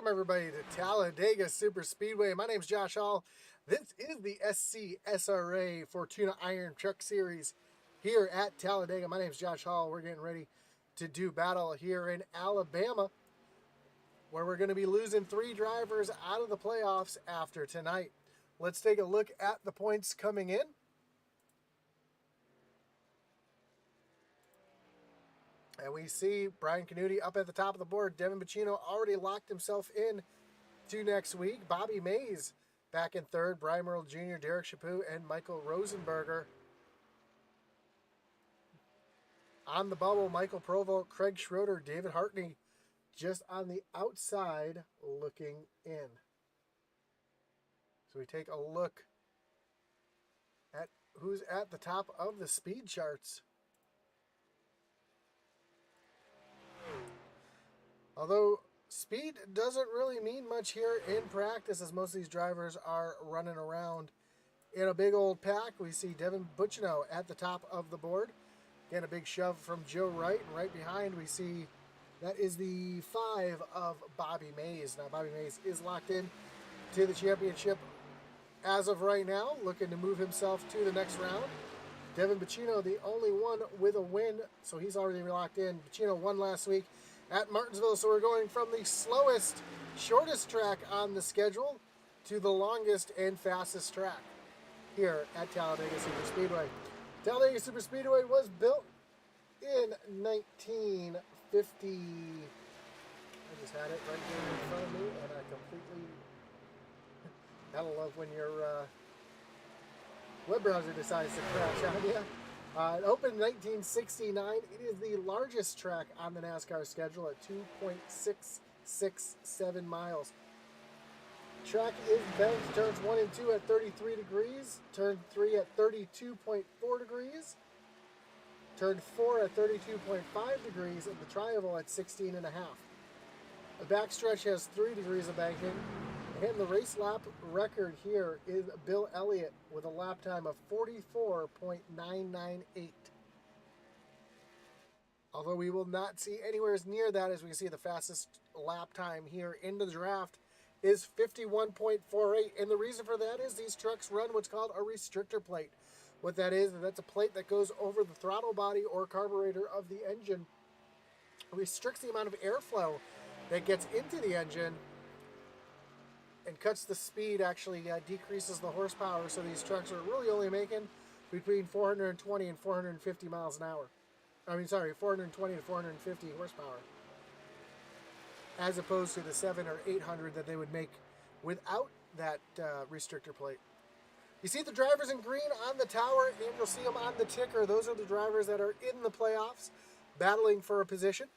Welcome everybody to Talladega Superspeedway. My name is Josh Hall. This is the SCSRA Fortuna Iron Truck Series here at Talladega. My name is Josh Hall. We're getting ready to do battle here in Alabama, where we're going to be losing 3 drivers out of the playoffs after tonight. Let's take a look at the points coming in. And we see Brian Canuti up at the top of the board. Devin Bacino already locked himself in to next week. Bobby Mays back in third. Brian Merle Jr., Derek Chaput, and Michael Rosenberger. On the bubble, Michael Provo, Craig Schroeder, David Hartney just on the outside looking in. So we take a look at who's at the top of the speed charts. Although speed doesn't really mean much here in practice, as most of these drivers are running around in a big old pack. We see Devin Bacino at the top of the board. Again, a big shove from Joe Wright, and right behind we see that is the 5 of Bobby Mays. Now Bobby Mays is locked in to the championship as of right now, looking to move himself to the next round. Devin Bacino, the only one with a win, so he's already locked in. Bacino won last week at Martinsville, so we're going from the slowest, shortest track on the schedule to the longest and fastest track here at Talladega Superspeedway. Talladega Superspeedway was built in 1950. I just had it right here in front of me, and I completely... Gotta love when your web browser decides to crash on you. It opened in 1969. It is the largest track on the NASCAR schedule at 2.667 miles. Track is banked turns 1 and 2 at 33 degrees, turn 3 at 32.4 degrees, turn 4 at 32.5 degrees, and the tri-oval at 16.5. The backstretch has 3 degrees of banking, and the race lap record here is Bill Elliott with a lap time of 44.998. Although we will not see anywhere near that, as we can see the fastest lap time here in the draft is 51.48. And the reason for that is these trucks run what's called a restrictor plate. What that is, that's a plate that goes over the throttle body or carburetor of the engine. It restricts the amount of airflow that gets into the engine and cuts the speed, actually decreases the horsepower, so these trucks are really only making between 420 and 450 miles an hour. 420 to 450 horsepower, as opposed to the 700 or 800 that they would make without that restrictor plate. You see the drivers in green on the tower, and you'll see them on the ticker. Those are the drivers that are in the playoffs, battling for a position.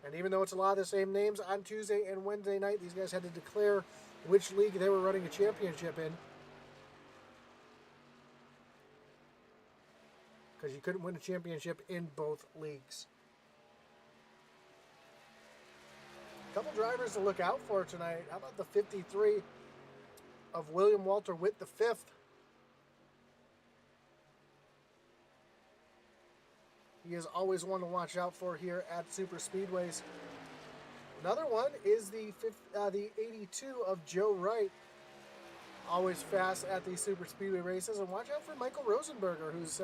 And even though it's a lot of the same names, on Tuesday and Wednesday night, these guys had to declare which league they were running a championship in, because you couldn't win a championship in both leagues. A couple drivers to look out for tonight. How about the 53 of William Walter Witt the 5th? He is always one to watch out for here at Super Speedways. Another one is the 82 of Joe Wright. Always fast at the Super Speedway races. And watch out for Michael Rosenberger, who's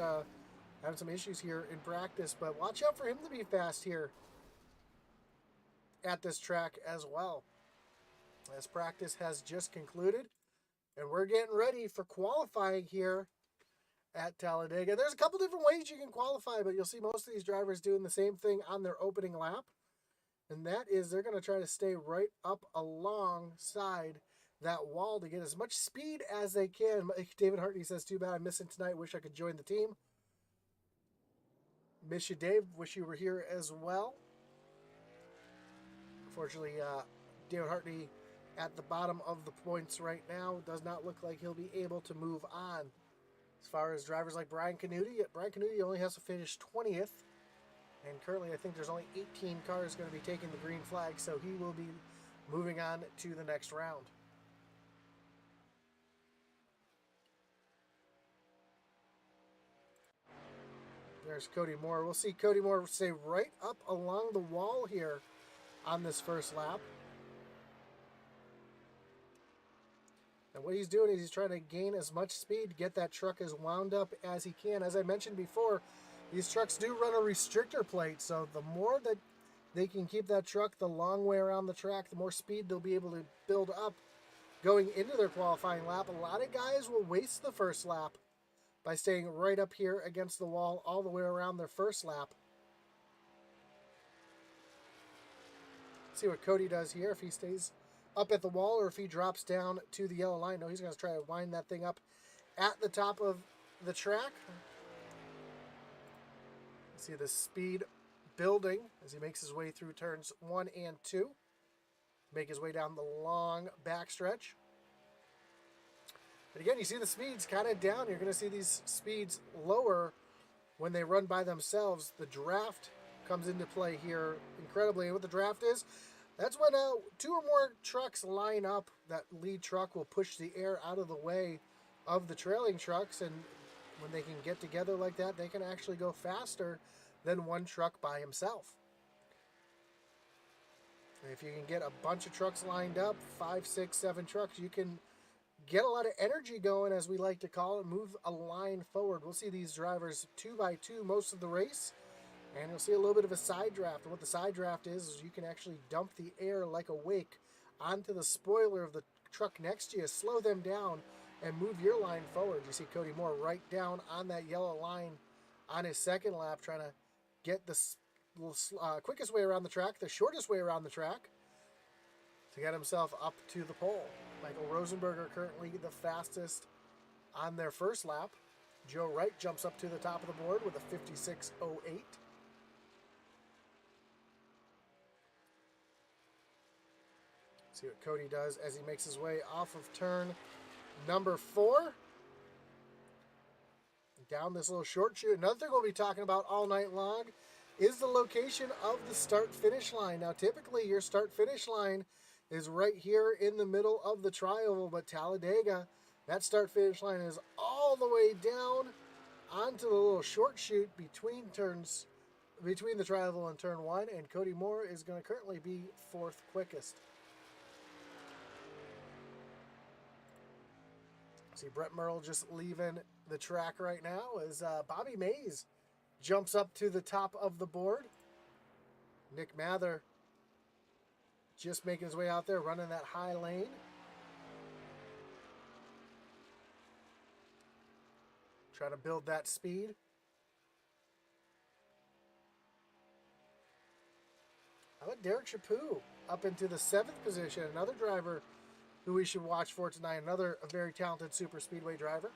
having some issues here in practice. But watch out for him to be fast here at this track as well, as practice has just concluded. And we're getting ready for qualifying here at Talladega. There's a couple different ways you can qualify, but you'll see most of these drivers doing the same thing on their opening lap. And that is, they're going to try to stay right up alongside that wall to get as much speed as they can. David Hartney says, too bad I'm missing tonight. Wish I could join the team. Miss you, Dave. Wish you were here as well. Unfortunately, David Hartney at the bottom of the points right now. Does not look like he'll be able to move on. As far as drivers like Brian Canuti only has to finish 20th. And currently, I think there's only 18 cars going to be taking the green flag, so he will be moving on to the next round. There's Cody Moore. We'll see Cody Moore stay right up along the wall here on this first lap. And what he's doing is he's trying to gain as much speed, get that truck as wound up as he can. As I mentioned before, these trucks do run a restrictor plate, so the more that they can keep that truck the long way around the track, the more speed they'll be able to build up going into their qualifying lap. A lot of guys will waste the first lap by staying right up here against the wall all the way around their first lap. See what Cody does here, if he stays up at the wall or if he drops down to the yellow line. No, he's going to try to wind that thing up at the top of the track. See the speed building as he makes his way through turns 1 and 2. Make his way down the long backstretch. But again, you see the speeds kind of down. You're going to see these speeds lower when they run by themselves. The draft comes into play here incredibly. And what the draft is, that's when 2 or more trucks line up. That lead truck will push the air out of the way of the trailing trucks. And when they can get together like that, they can actually go faster than one truck by himself. If you can get a bunch of trucks lined up, 5, 6, 7 trucks, you can get a lot of energy going, as we like to call it, move a line forward. We'll see these drivers 2 by 2 most of the race, and you'll see a little bit of a side draft. And what the side draft is you can actually dump the air like a wake onto the spoiler of the truck next to you, slow them down, and move your line forward. You see Cody Moore right down on that yellow line on his second lap, trying to get the quickest way around the track, the shortest way around the track, to get himself up to the pole. Michael Rosenberger currently the fastest on their first lap. Joe Wright jumps up to the top of the board with a 56.08. See what Cody does as he makes his way off of turn number 4. Down this little short chute. Another thing we'll be talking about all night long is the location of the start-finish line. Now, typically, your start-finish line is right here in the middle of the tri-oval, but Talladega, that start-finish line is all the way down onto the little short chute between the tri-oval and turn 1, and Cody Moore is going to currently be 4th quickest. See Brett Merle just leaving the track right now as Bobby Mays jumps up to the top of the board. Nick Mather just making his way out there, running that high lane. Trying to build that speed. How about Derek Chaput up into the 7th position? Another driver who we should watch for tonight. Another very talented super speedway driver.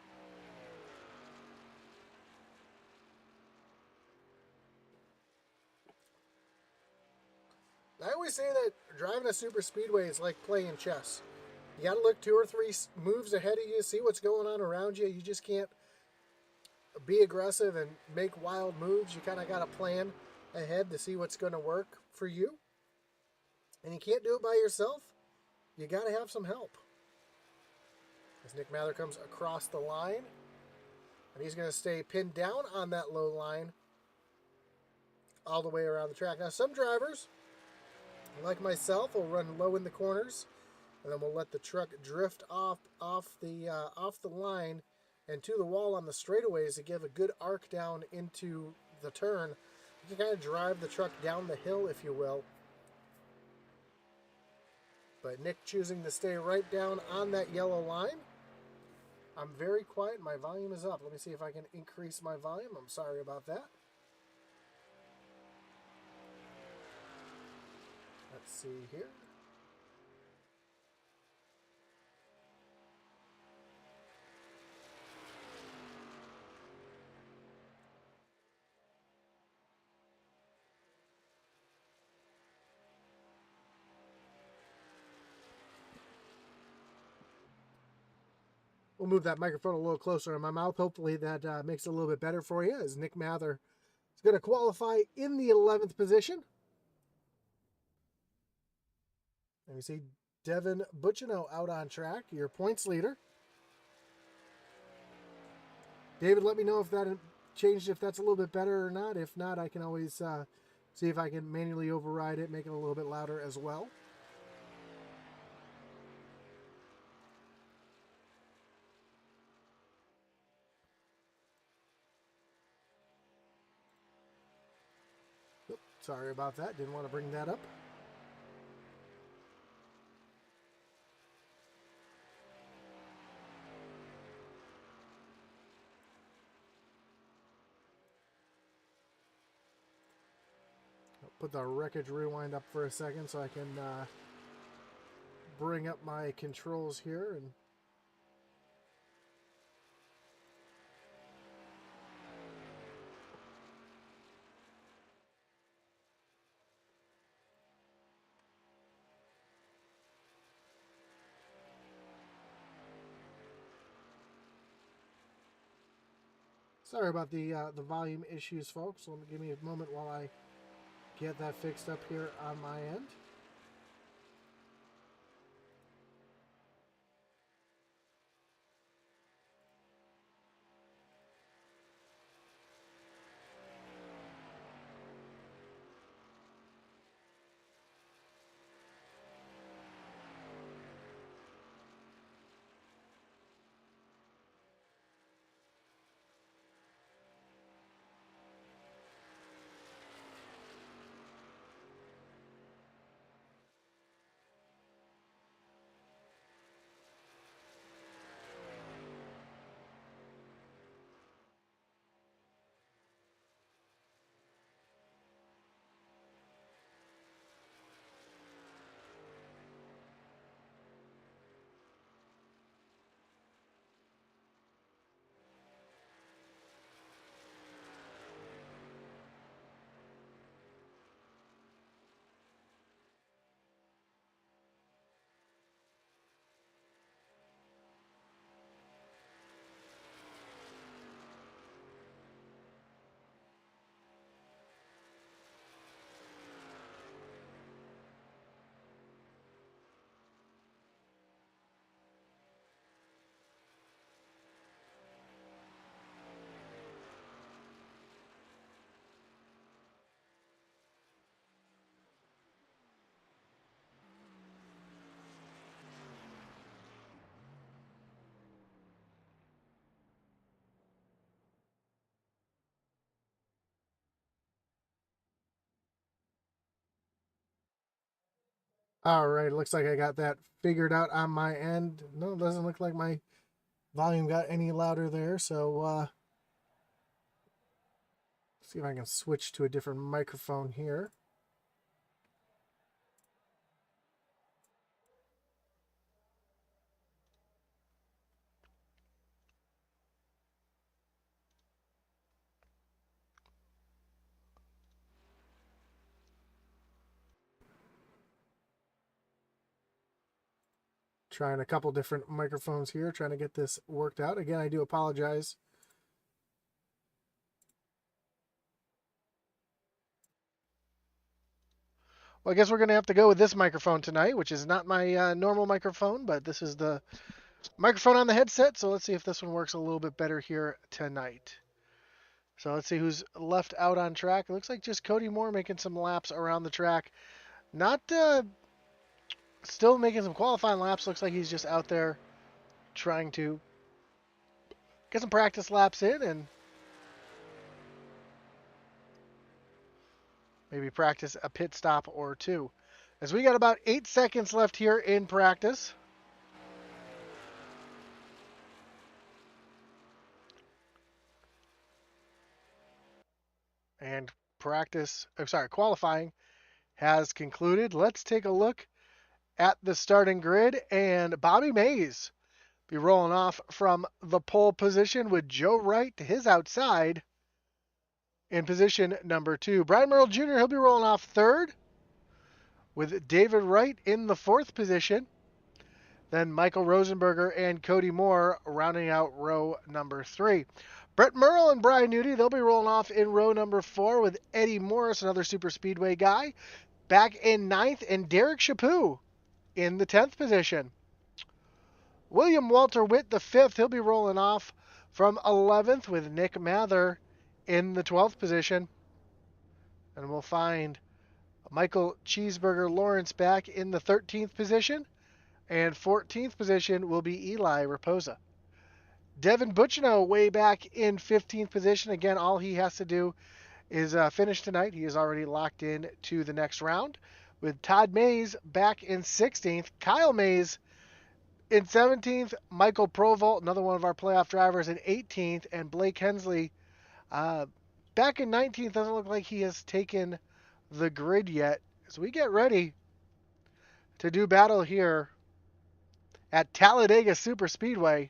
I always say that driving a super speedway is like playing chess. You got to look 2 or 3 moves ahead of you, see what's going on around you. You just can't be aggressive and make wild moves. You kind of got to plan ahead to see what's going to work for you. And you can't do it by yourself. You got to have some help. As Nick Mather comes across the line, and he's going to stay pinned down on that low line all the way around the track. Now, some drivers, like myself, will run low in the corners, and then we'll let the truck drift off the line and to the wall on the straightaways to give a good arc down into the turn. You can kind of drive the truck down the hill, if you will. But Nick choosing to stay right down on that yellow line. I'm very quiet. My volume is up. Let me see if I can increase my volume. I'm sorry about that. Let's see here. We'll move that microphone a little closer to my mouth. Hopefully that makes it a little bit better for you, as Nick Mather is going to qualify in the 11th position. And we see Devin Buccino out on track, your points leader. David, let me know if that changed if that's a little bit better or not. If not, I can always see if I can manually override it, make it a little bit louder as well. Oops, sorry about that. Didn't want to bring that up. Put the wreckage rewind up for a second so I can bring up my controls here. And sorry about the volume issues, folks. Give me a moment while I get that fixed up here on my end. All right, looks like I got that figured out on my end. No, it doesn't look like my volume got any louder there. So see if I can switch to a different microphone here. Trying a couple different microphones here, trying to get this worked out. Again, I do apologize. Well, I guess we're going to have to go with this microphone tonight, which is not my normal microphone, but this is the microphone on the headset. So let's see if this one works a little bit better here tonight. So let's see who's left out on track. It looks like just Cody Moore making some laps around the track. Not still making some qualifying laps. Looks like he's just out there trying to get some practice laps in and maybe practice a pit stop or two. As we got about 8 seconds left here in practice. And qualifying has concluded. Let's take a look at the starting grid, and Bobby Mays be rolling off from the pole position with Joe Wright to his outside in position number 2. Brian Merle Jr., he'll be rolling off third with David Wright in the 4th position. Then Michael Rosenberger and Cody Moore rounding out row number 3. Brett Merle and Brian Nudie, they'll be rolling off in row number 4 with Eddie Morris, another Super Speedway guy, back in 9th, and Derek Chaput in the 10th position. William Walter Witt, the 5th, he'll be rolling off from 11th with Nick Mather in the 12th position. And we'll find Michael Cheeseburger Lawrence back in the 13th position. And 14th position will be Eli Raposa. Devin Butchino way back in 15th position. Again, all he has to do is finish tonight. He is already locked in to the next round. With Todd Mays back in 16th. Kyle Mays in 17th. Michael Provolt, another one of our playoff drivers, in 18th. And Blake Hensley back in 19th. Doesn't look like he has taken the grid yet. So we get ready to do battle here at Talladega Superspeedway.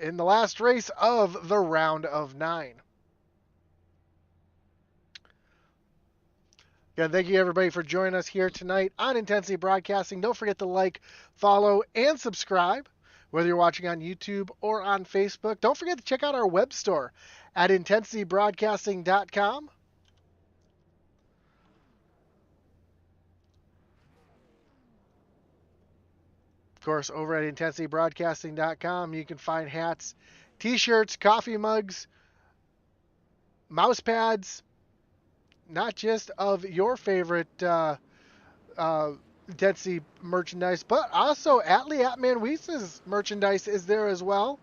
In the last race of the round of 9. Again, thank you everybody for joining us here tonight on Intensity Broadcasting. Don't forget to like, follow, and subscribe, whether you're watching on YouTube or on Facebook. Don't forget to check out our web store at intensitybroadcasting.com. Of course, over at intensitybroadcasting.com, you can find hats, t-shirts, coffee mugs, mouse pads, not just of your favorite Intensity merchandise, but also Atlee Atman Weiss's merchandise is there as well.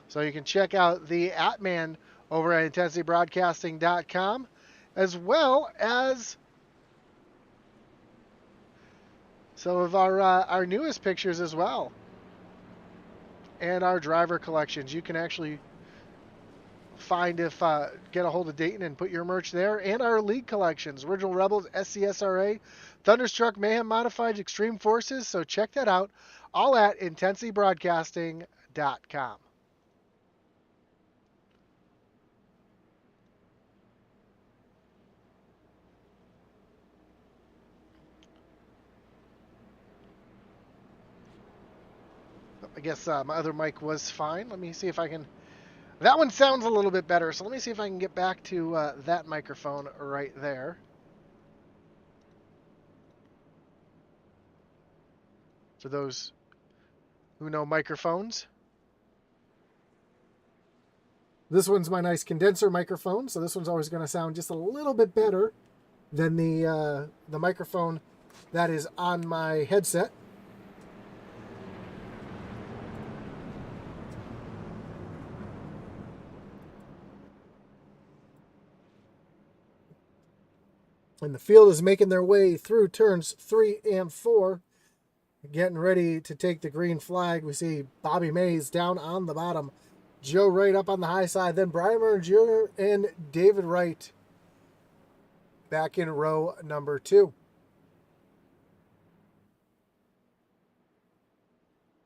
So you can check out the Atman over at intensitybroadcasting.com, as well as some of our newest pictures as well, and our driver collections. You can actually find get a hold of Dayton and put your merch there, and our league collections: Original Rebels, SCSRA, Thunderstruck, Mayhem Modified, Extreme Forces. So check that out, all at intensitybroadcasting.com. I guess my other mic was fine. Let me see if I can... That one sounds a little bit better, so let me see if I can get back to that microphone right there. For those who know microphones. This one's my nice condenser microphone, so this one's always going to sound just a little bit better than the microphone that is on my headset. And the field is making their way through turns 3 and 4. Getting ready to take the green flag. We see Bobby Mays down on the bottom. Joe Wright up on the high side. Then Brian Murray Jr. and David Wright back in row number 2.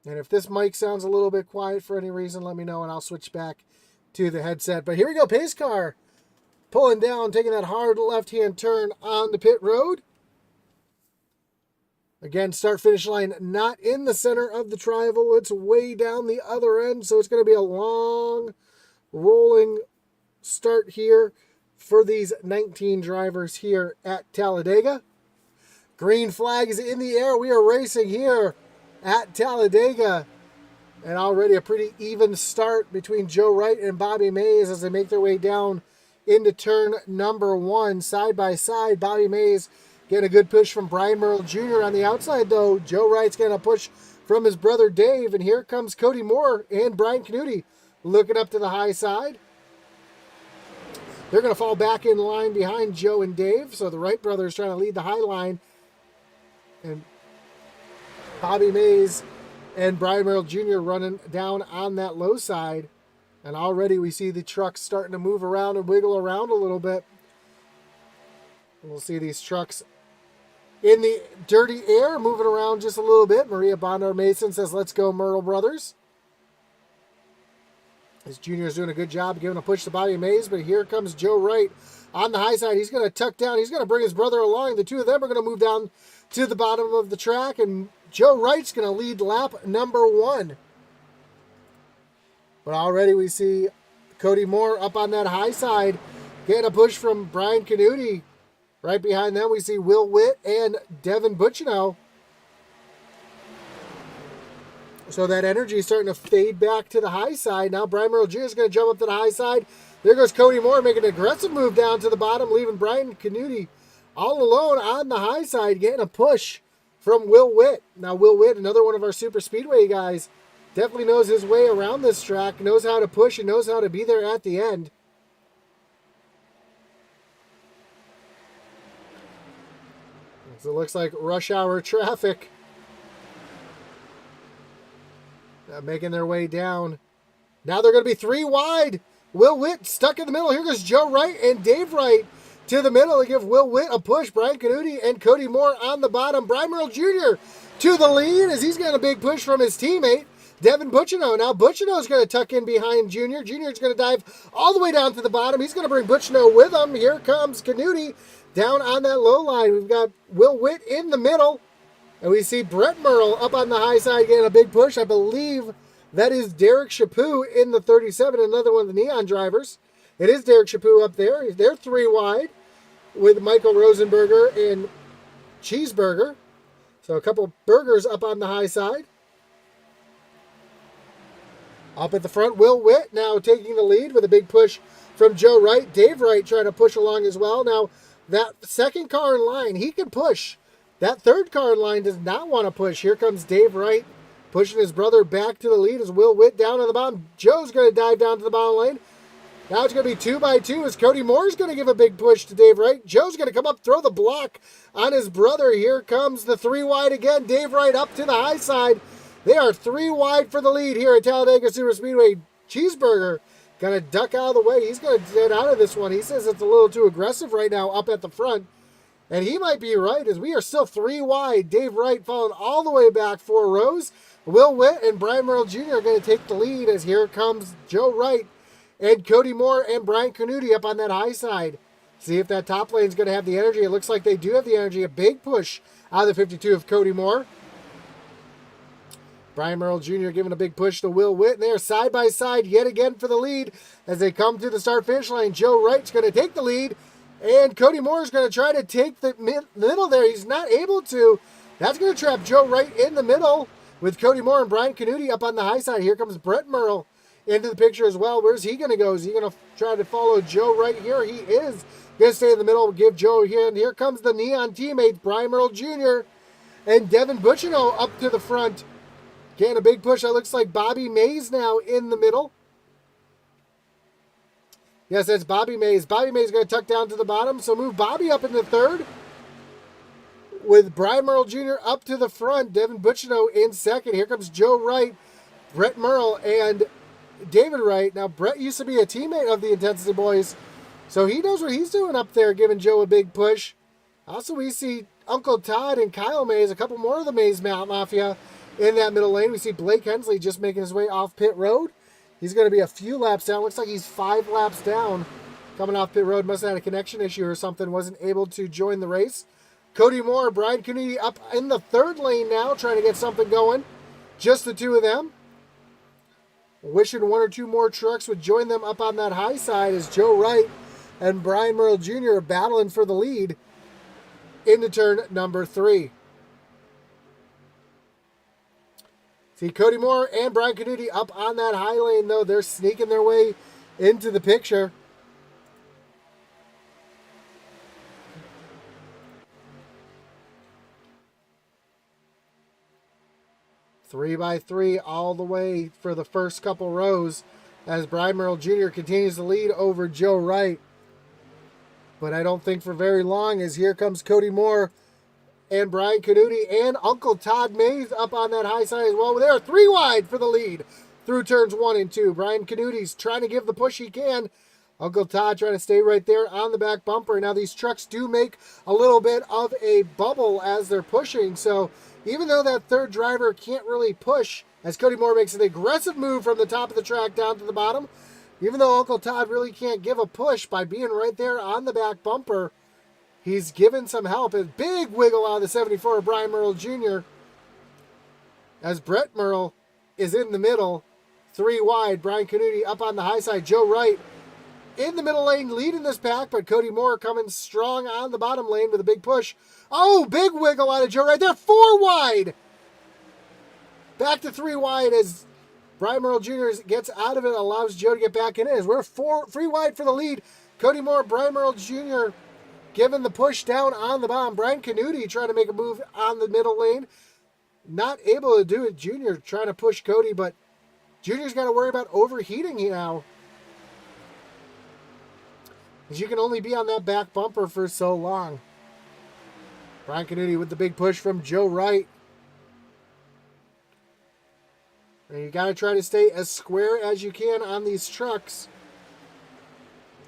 And if this mic sounds a little bit quiet for any reason, let me know and I'll switch back to the headset. But here we go. Pace car pulling down, taking that hard left-hand turn on the pit road. Again, start-finish line not in the center of the tri-oval. It's way down the other end, so it's going to be a long, rolling start here for these 19 drivers here at Talladega. Green flag is in the air. We are racing here at Talladega. And already a pretty even start between Joe Wright and Bobby Mays as they make their way down into turn number 1, side by side. Bobby Mays getting a good push from Brian Merle Jr. on the outside, though. Joe Wright's getting a push from his brother Dave, and here comes Cody Moore and Brian Canuti looking up to the high side. They're going to fall back in line behind Joe and Dave, so the Wright brothers trying to lead the high line, and Bobby Mays and Brian Merle Jr. running down on that low side. And already we see the trucks starting to move around and wiggle around a little bit. We'll see these trucks in the dirty air moving around just a little bit. Maria Bondar Mason says, "Let's go, Myrtle Brothers." His junior is doing a good job giving a push to Bobby Mays, but here comes Joe Wright on the high side. He's going to tuck down. He's going to bring his brother along. The two of them are going to move down to the bottom of the track, and Joe Wright's going to lead lap number 1. But already we see Cody Moore up on that high side, getting a push from Brian Canuti. Right behind them we see Will Witt and Devin Butchino. So that energy is starting to fade back to the high side. Now Brian Merle Jr. is going to jump up to the high side. There goes Cody Moore making an aggressive move down to the bottom, leaving Brian Canuti all alone on the high side, getting a push from Will Witt. Now Will Witt, another one of our Super Speedway guys, definitely knows his way around this track, knows how to push and knows how to be there at the end. So it looks like rush hour traffic. Making their way down. Now they're going to be 3 wide. Will Witt stuck in the middle. Here goes Joe Wright and Dave Wright to the middle to give Will Witt a push. Brian Canuti and Cody Moore on the bottom. Brian Merle Jr. to the lead as he's getting a big push from his teammate, Devin Buccino. Now Buccino is going to tuck in behind Junior. Junior is going to dive all the way down to the bottom. He's going to bring Buccino with him. Here comes Canuti down on that low line. We've got Will Witt in the middle. And we see Brett Merle up on the high side getting a big push. I believe that is Derek Chaput in the 37, another one of the Neon drivers. It is Derek Chaput up there. They're 3 wide with Michael Rosenberger and Cheeseburger. So a couple burgers up on the high side. Up at the front, Will Witt now taking the lead with a big push from Joe Wright. Dave Wright trying to push along as well. Now, that second car in line, he can push. That third car in line does not want to push. Here comes Dave Wright pushing his brother back to the lead as Will Witt down on the bottom. Joe's going to dive down to the bottom lane. Now it's going to be 2 by 2 as Cody Moore's going to give a big push to Dave Wright. Joe's going to come up, throw the block on his brother. Here comes the 3 wide again. Dave Wright up to the high side. They are 3 wide for the lead here at Talladega Superspeedway. Cheeseburger going to duck out of the way. He's going to get out of this one. He says it's a little too aggressive right now up at the front. And he might be right as we are still 3 wide. Dave Wright falling all the way back 4 rows. Will Witt and Brian Merle Jr. are going to take the lead as here comes Joe Wright and Cody Moore and Brian Canuti up on that high side. See if that top lane is going to have the energy. It looks like they do have the energy. A big push out of the 52 of Cody Moore. Brian Merle Jr. giving a big push to Will Witt. And they are side by side yet again for the lead as they come to the start-finish line. Joe Wright's going to take the lead. And Cody Moore is going to try to take the middle there. He's not able to. That's going to trap Joe Wright in the middle with Cody Moore and Brian Canuti up on the high side. Here comes Brett Merle into the picture as well. Where's he going to go? Is he going to try to follow Joe right here? He is going to stay in the middle, give Joe here. And here comes the Neon teammates, Brian Merle Jr. and Devin Buccino up to the front. Getting a big push. That looks like Bobby Mays now in the middle. Yes, that's Bobby Mays. Bobby Mays is going to tuck down to the bottom. So move Bobby up in the third. With Brian Merle Jr. up to the front. Devin Buccino in second. Here comes Joe Wright, Brett Merle, and David Wright. Now, Brett used to be a teammate of the Intensity Boys. So he knows what he's doing up there, giving Joe a big push. Also, we see Uncle Todd and Kyle Mays, a couple more of the Mays Mafia in that middle lane. We see Blake Hensley just making his way off pit road. He's going to be a few laps down. Looks like he's 5 laps down. Coming off pit road. Must have had a connection issue or something. Wasn't able to join the race. Cody Moore, Brian Canuti up in the third lane now. Trying to get something going. Just the two of them. Wishing 1 or 2 more trucks would join them up on that high side as Joe Wright and Brian Merle Jr. are battling for the lead into turn number 3. See Cody Moore and Brian Canuti up on that high lane, though. They're sneaking their way into the picture. Three by 3 all the way for the first couple rows as Brian Merle Jr. continues to lead over Joe Wright. But I don't think for very long as here comes Cody Moore and Brian Canuti and Uncle Todd Mays up on that high side as well. They are 3 wide for the lead through turns 1 and 2. Brian Canuti's trying to give the push he can. Uncle Todd trying to stay right there on the back bumper. Now these trucks do make a little bit of a bubble as they're pushing. So even though that third driver can't really push, as Cody Moore makes an aggressive move from the top of the track down to the bottom, even though Uncle Todd really can't give a push by being right there on the back bumper, he's given some help. A big wiggle out of the 74 of Brian Merle Jr. as Brett Merle is in the middle, 3 wide. Brian Canuti up on the high side. Joe Wright in the middle lane leading this pack, but Cody Moore coming strong on the bottom lane with a big push. Oh, big wiggle out of Joe Wright there, 4 wide. Back to 3 wide as Brian Merle Jr. gets out of it, allows Joe to get back in. As we're 3 wide for the lead. Cody Moore, Brian Merle Jr. giving the push down on the bottom. Brian Canuti trying to make a move on the middle lane. Not able to do it. Jr. trying to push Cody, but Jr.'s got to worry about overheating now. Because you can only be on that back bumper for so long. Brian Canuti with the big push from Joe Wright. And you got to try to stay as square as you can on these trucks.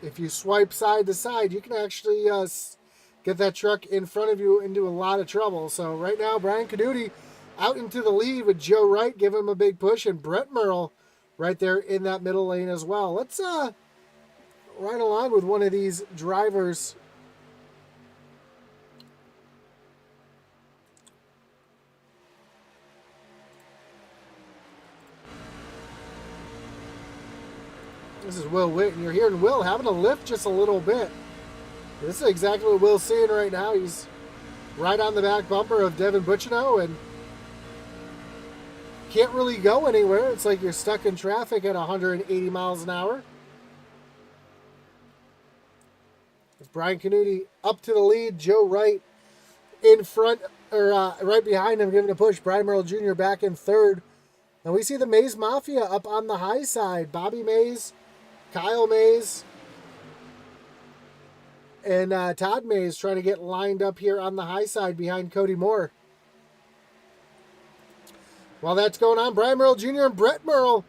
If you swipe side to side, you can actually get that truck in front of you into a lot of trouble. So right now, Brian Canuti out into the lead with Joe Wright giving him a big push, and Brett Merle right there in that middle lane as well. Let's ride along with one of these drivers. This is Will Witt, and you're hearing Will having to lift just a little bit. This is exactly what Will's seeing right now. He's right on the back bumper of Devin Bucciano and can't really go anywhere. It's like you're stuck in traffic at 180 miles an hour. It's Brian Canuti up to the lead. Joe Wright in front, or right behind him, giving a push. Brian Merle Jr. back in third. And we see the Mays Mafia up on the high side. Bobby Mays, Kyle Mays, and Todd Mays trying to get lined up here on the high side behind Cody Moore. While that's going on, Brian Merle Jr. and Brett Merle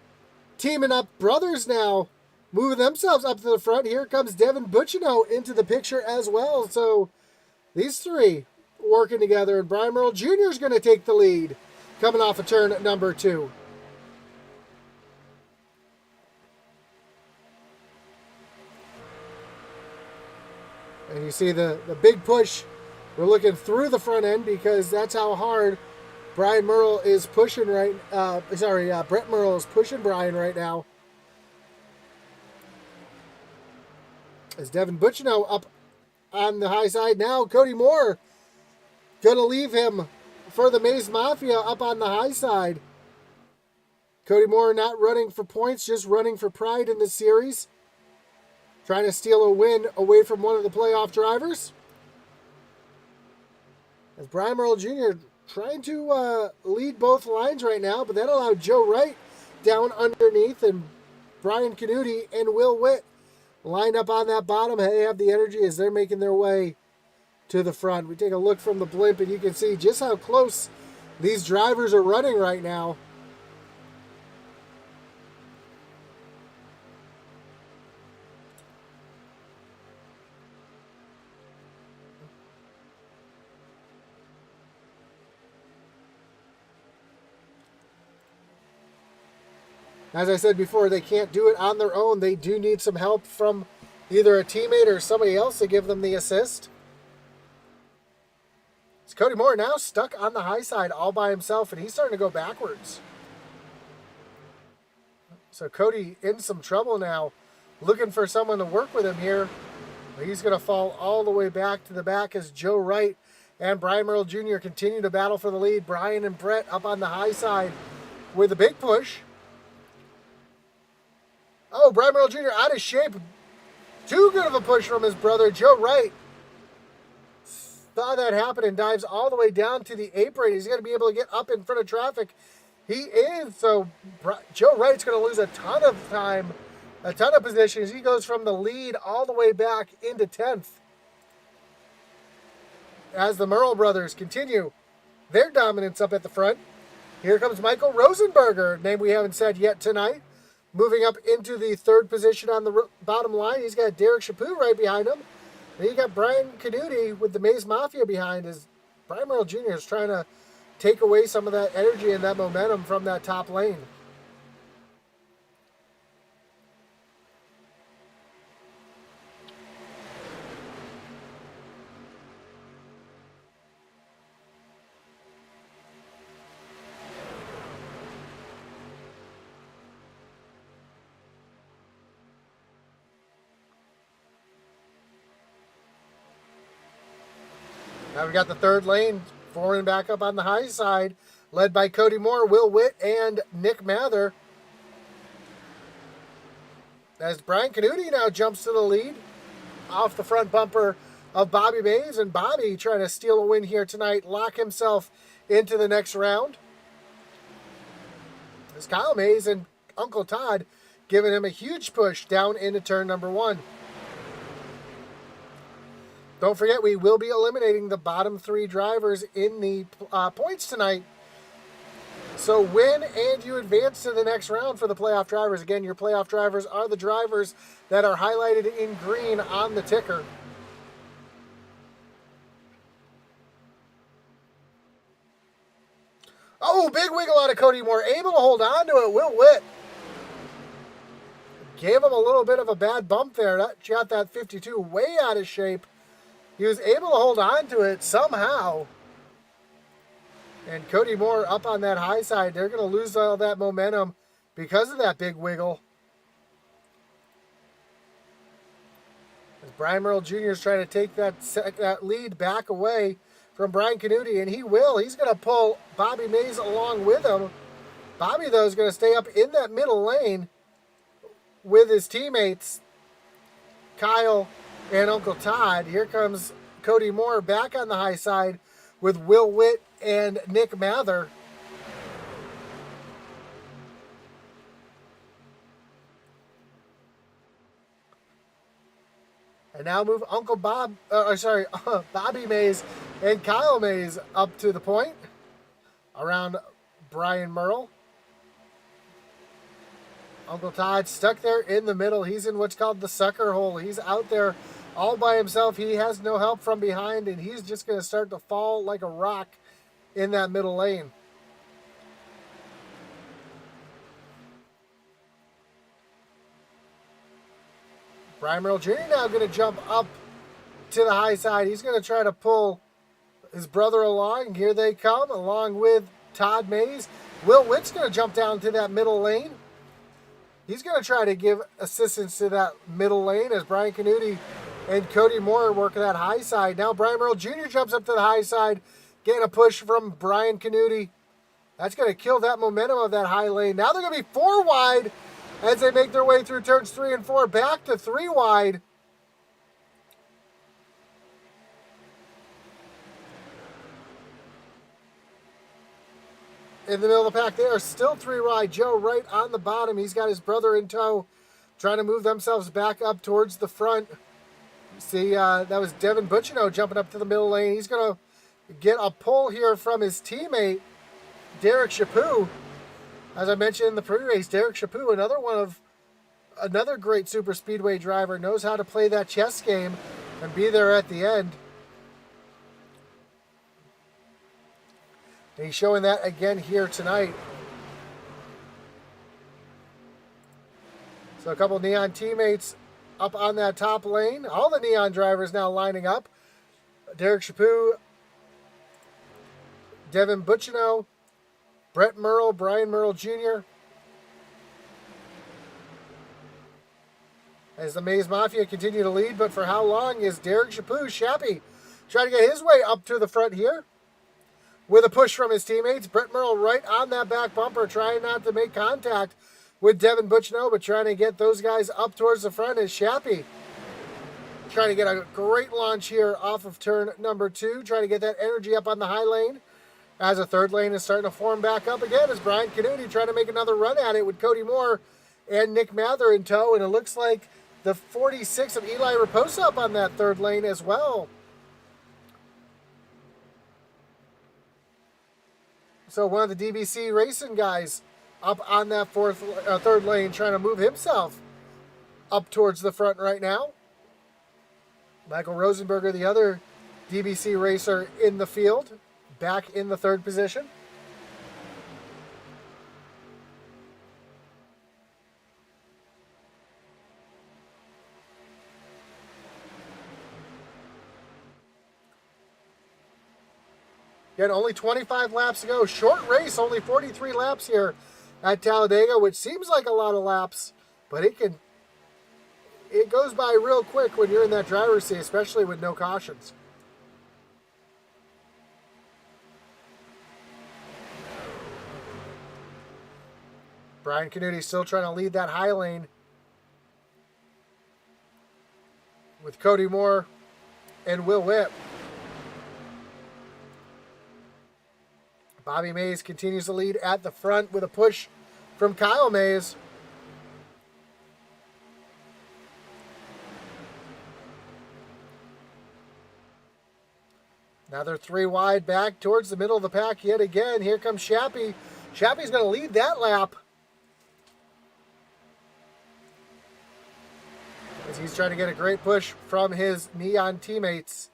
teaming up, brothers now, moving themselves up to the front. Here comes Devin Bucciano into the picture as well. So these three working together, and Brian Merle Jr. is going to take the lead coming off of turn number 2. And you see the big push. We're looking through the front end because that's how hard Brian Merle is pushing right. Brett Merle is pushing Brian right now. As Devin Bucciano up on the high side now, Cody Moore going to leave him for the Mays Mafia up on the high side. Cody Moore not running for points, just running for pride in this series. Trying to steal a win away from one of the playoff drivers. As Brian Merle Jr. trying to lead both lines right now, but that allowed Joe Wright down underneath, and Brian Canuti and Will Witt lined up on that bottom. They have the energy as they're making their way to the front. We take a look from the blimp, and you can see just how close these drivers are running right now. As I said before, they can't do it on their own. They do need some help from either a teammate or somebody else to give them the assist. It's Cody Moore now stuck on the high side all by himself, and he's starting to go backwards. So Cody in some trouble now, looking for someone to work with him here. He's going to fall all the way back to the back as Joe Wright and Brian Merle Jr. continue to battle for the lead. Brian and Brett up on the high side with a big push. Oh, Brian Merle Jr. out of shape. Too good of a push from his brother, Joe Wright. Saw that happen and dives all the way down to the apron. He's going to be able to get up in front of traffic. He is. So Joe Wright's going to lose a ton of time, a ton of positions. He goes from the lead all the way back into 10th. As the Merle brothers continue their dominance up at the front. Here comes Michael Rosenberger, name we haven't said yet tonight. Moving up into the third position on the bottom line. He's got Derek Chaput right behind him. Then you got Brian Canuti with the Mays Mafia behind. As Brian Merle Jr. is trying to take away some of that energy and that momentum from that top lane. Now we got the third lane, forward and back up on the high side. led by Cody Moore, Will Witt, and Nick Mather. As Brian Canuti now jumps to the lead off the front bumper of Bobby Mays, and Bobby trying to steal a win here tonight, lock himself into the next round. As Kyle Mays and Uncle Todd giving him a huge push down into turn number 1. Don't forget, we will be eliminating the bottom 3 drivers in the points tonight. So win and you advance to the next round for the playoff drivers. Again, your playoff drivers are the drivers that are highlighted in green on the ticker. Oh, big wiggle out of Cody Moore. Able to hold on to it. Will Witt gave him a little bit of a bad bump there. That got that 52 way out of shape. He was able to hold on to it somehow. And Cody Moore up on that high side. They're going to lose all that momentum because of that big wiggle. As Brian Merle Jr. is trying to take that lead back away from Brian Canuti, and he will. He's going to pull Bobby Mays along with him. Bobby, though, is going to stay up in that middle lane with his teammates, Kyle and Uncle Todd. Here comes Cody Moore back on the high side with Will Witt and Nick Mather. And now move Bobby Mays and Kyle Mays up to the point around Brian Merle. Uncle Todd stuck there in the middle. He's in what's called the sucker hole. He's out there all by himself. He has no help from behind, and he's just going to start to fall like a rock in that middle lane. Brian Merle Jr. now going to jump up to the high side. He's going to try to pull his brother along. Here they come, along with Todd Mays. Will Witt's going to jump down to that middle lane. He's going to try to give assistance to that middle lane as Brian Canuti and Cody Moore work that high side. Now Brian Merle Jr. jumps up to the high side, getting a push from Brian Canuti. That's going to kill that momentum of that high lane. Now they're going to be 4 wide as they make their way through turns 3 and 4, back to 3 wide. In the middle of the pack, they are still 3 wide. Joe right on the bottom. He's got his brother in tow, trying to move themselves back up towards the front. See, that was Devin Butchino jumping up to the middle lane. He's going to get a pull here from his teammate, Derek Chaput. As I mentioned in the pre-race, Derek Chaput, another great super speedway driver, knows how to play that chess game and be there at the end. And he's showing that again here tonight. So a couple Neon teammates up on that top lane. All the Neon drivers now lining up. Derek Chaput, Devin Butchino, Brett Merle, Brian Merle Jr. As the Mays Mafia continue to lead, but for how long is Derek Chaput, Shappy, trying to get his way up to the front here? With a push from his teammates, Brett Merle right on that back bumper, trying not to make contact with Devin Butchino, but trying to get those guys up towards the front is Shappy. Trying to get a great launch here off of turn number 2, trying to get that energy up on the high lane. As a third lane is starting to form back up again, as Brian Canuti trying to make another run at it with Cody Moore and Nick Mather in tow, and it looks like the 46 of Eli Raposa up on that third lane as well. So one of the DBC racing guys up on that third lane, trying to move himself up towards the front right now. Michael Rosenberger, the other DBC racer in the field, back in the third position. Again, only 25 laps to go. Short race, only 43 laps here at Talladega, which seems like a lot of laps, but it goes by real quick when you're in that driver's seat, especially with no cautions. Brian Canuti still trying to lead that high lane with Cody Moore and Will Witt. Bobby Mays continues to lead at the front with a push from Kyle Mays. Now they're 3 wide back towards the middle of the pack yet again. Here comes Shappy. Shappy's going to lead that lap, as he's trying to get a great push from his Neon teammates,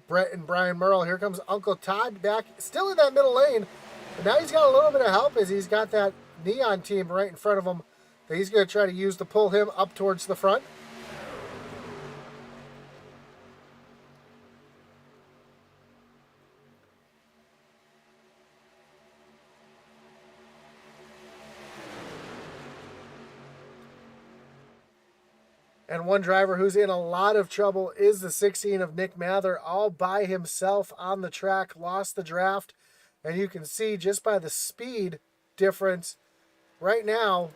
Brett and Brian Merle. Here comes Uncle Todd back, still in that middle lane. But now he's got a little bit of help as he's got that Neon team right in front of him that he's going to try to use to pull him up towards the front. And one driver who's in a lot of trouble is the 16 of Nick Mather, all by himself on the track, lost the draft. And you can see just by the speed difference, right now,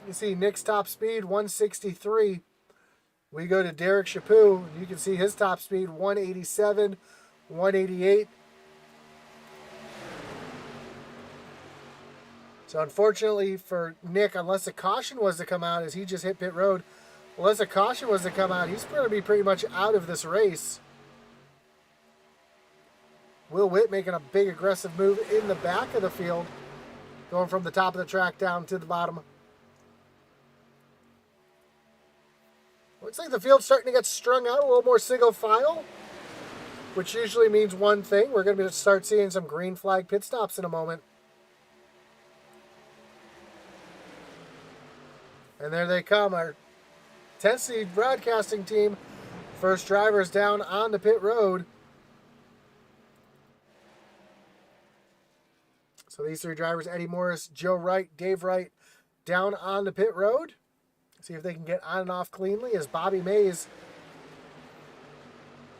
you see Nick's top speed, 163. We go to Derek Chaput, you can see his top speed, 187, 188. So unfortunately for Nick, unless a caution was to come out as he just hit pit road, unless a caution was to come out, he's going to be pretty much out of this race. Will Witt making a big aggressive move in the back of the field, going from the top of the track down to the bottom. Looks like the field's starting to get strung out a little more single file, which usually means one thing. We're going to start seeing some green flag pit stops in a moment. And there they come, our Hensley broadcasting team. First drivers down on the pit road. So these 3 drivers, Eddie Morris, Joe Wright, Dave Wright, down on the pit road. See if they can get on and off cleanly as Bobby Mays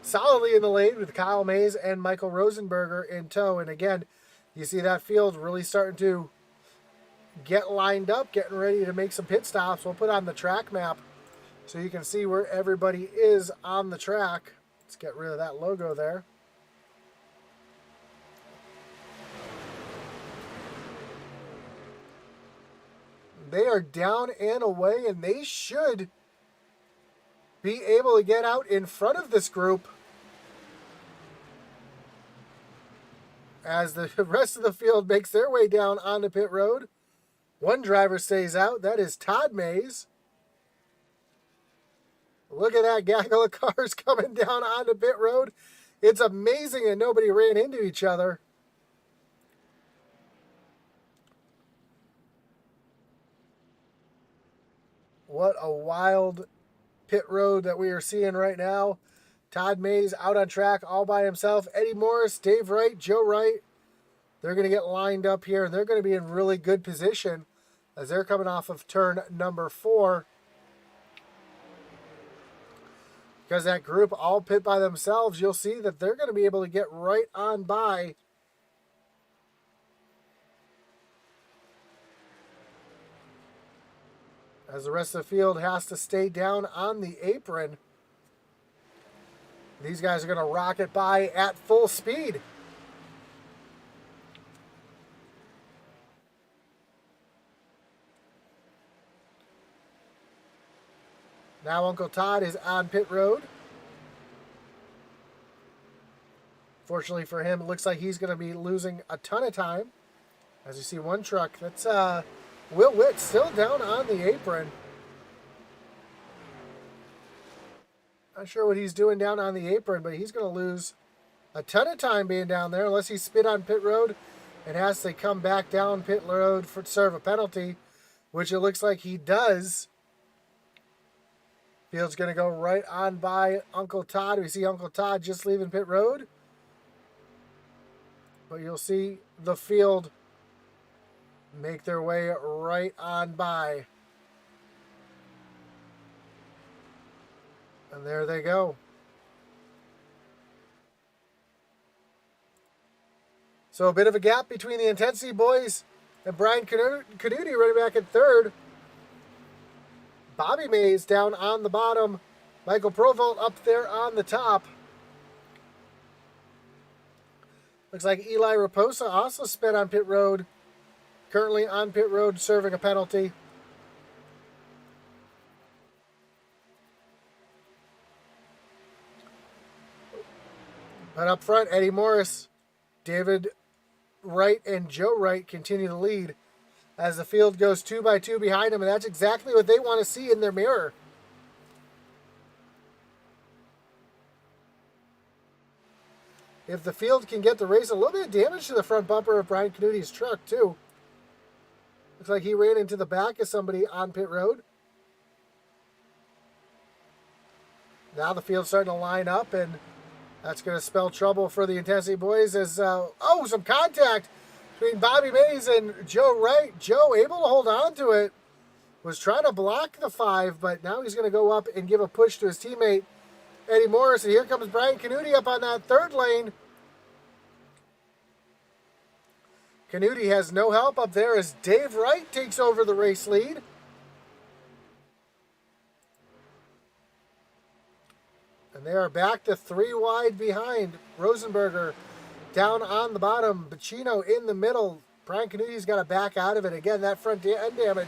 solidly in the lead with Kyle Mays and Michael Rosenberger in tow. And again, you see that field really starting to get lined up, getting ready to make some pit stops. We'll put on the track map so you can see where everybody is on the track. Let's get rid of that logo there. They are down and away, and they should be able to get out in front of this group as the rest of the field makes their way down on the pit road. One driver stays out. That is Todd Mays. Look at that gaggle of cars coming down on the pit road. It's amazing that nobody ran into each other. What a wild pit road that we are seeing right now. Todd Mays out on track all by himself. Eddie Morris, Dave Wright, Joe Wright. They're going to get lined up here, and they're going to be in really good position as they're coming off of turn number 4. Because that group all pit by themselves, you'll see that they're going to be able to get right on by as the rest of the field has to stay down on the apron. These guys are going to rocket by at full speed. Now Uncle Todd is on pit road. Fortunately for him, it looks like he's going to be losing a ton of time. As you see one truck, that's Will Witt still down on the apron. Not sure what he's doing down on the apron, but he's going to lose a ton of time being down there unless he spit on pit road and has to come back down pit road to serve a penalty, which it looks like he does. Field's going to go right on by Uncle Todd. We see Uncle Todd just leaving pit road. But you'll see the field make their way right on by. And there they go. So a bit of a gap between the Intensity boys And Brian Canuti running back at third. Bobby Mays down on the bottom. Michael Provolt up there on the top. Looks like Eli Raposa also sped on pit road. Currently on pit road serving a penalty. But up front, Eddie Morris, David Wright, and Joe Wright continue to lead as the field goes 2 by 2 behind them, and that's exactly what they want to see in their mirror. If the field can get the race, a little bit of damage to the front bumper of Brian Canuti's truck, too. Looks like he ran into the back of somebody on pit road. Now the field's starting to line up, and that's going to spell trouble for the Intensity boys as, some contact between Bobby Mays and Joe Wright. Joe, able to hold on to it, was trying to block the 5, but now he's going to go up and give a push to his teammate, Eddie Morris. And here comes Brian Canuti up on that third lane. Canuti has no help up there as Dave Wright takes over the race lead. And they are back to 3 wide behind. Rosenberger down on the bottom. Bacino in the middle. Brian Canuti's got to back out of it. Again, that front end damage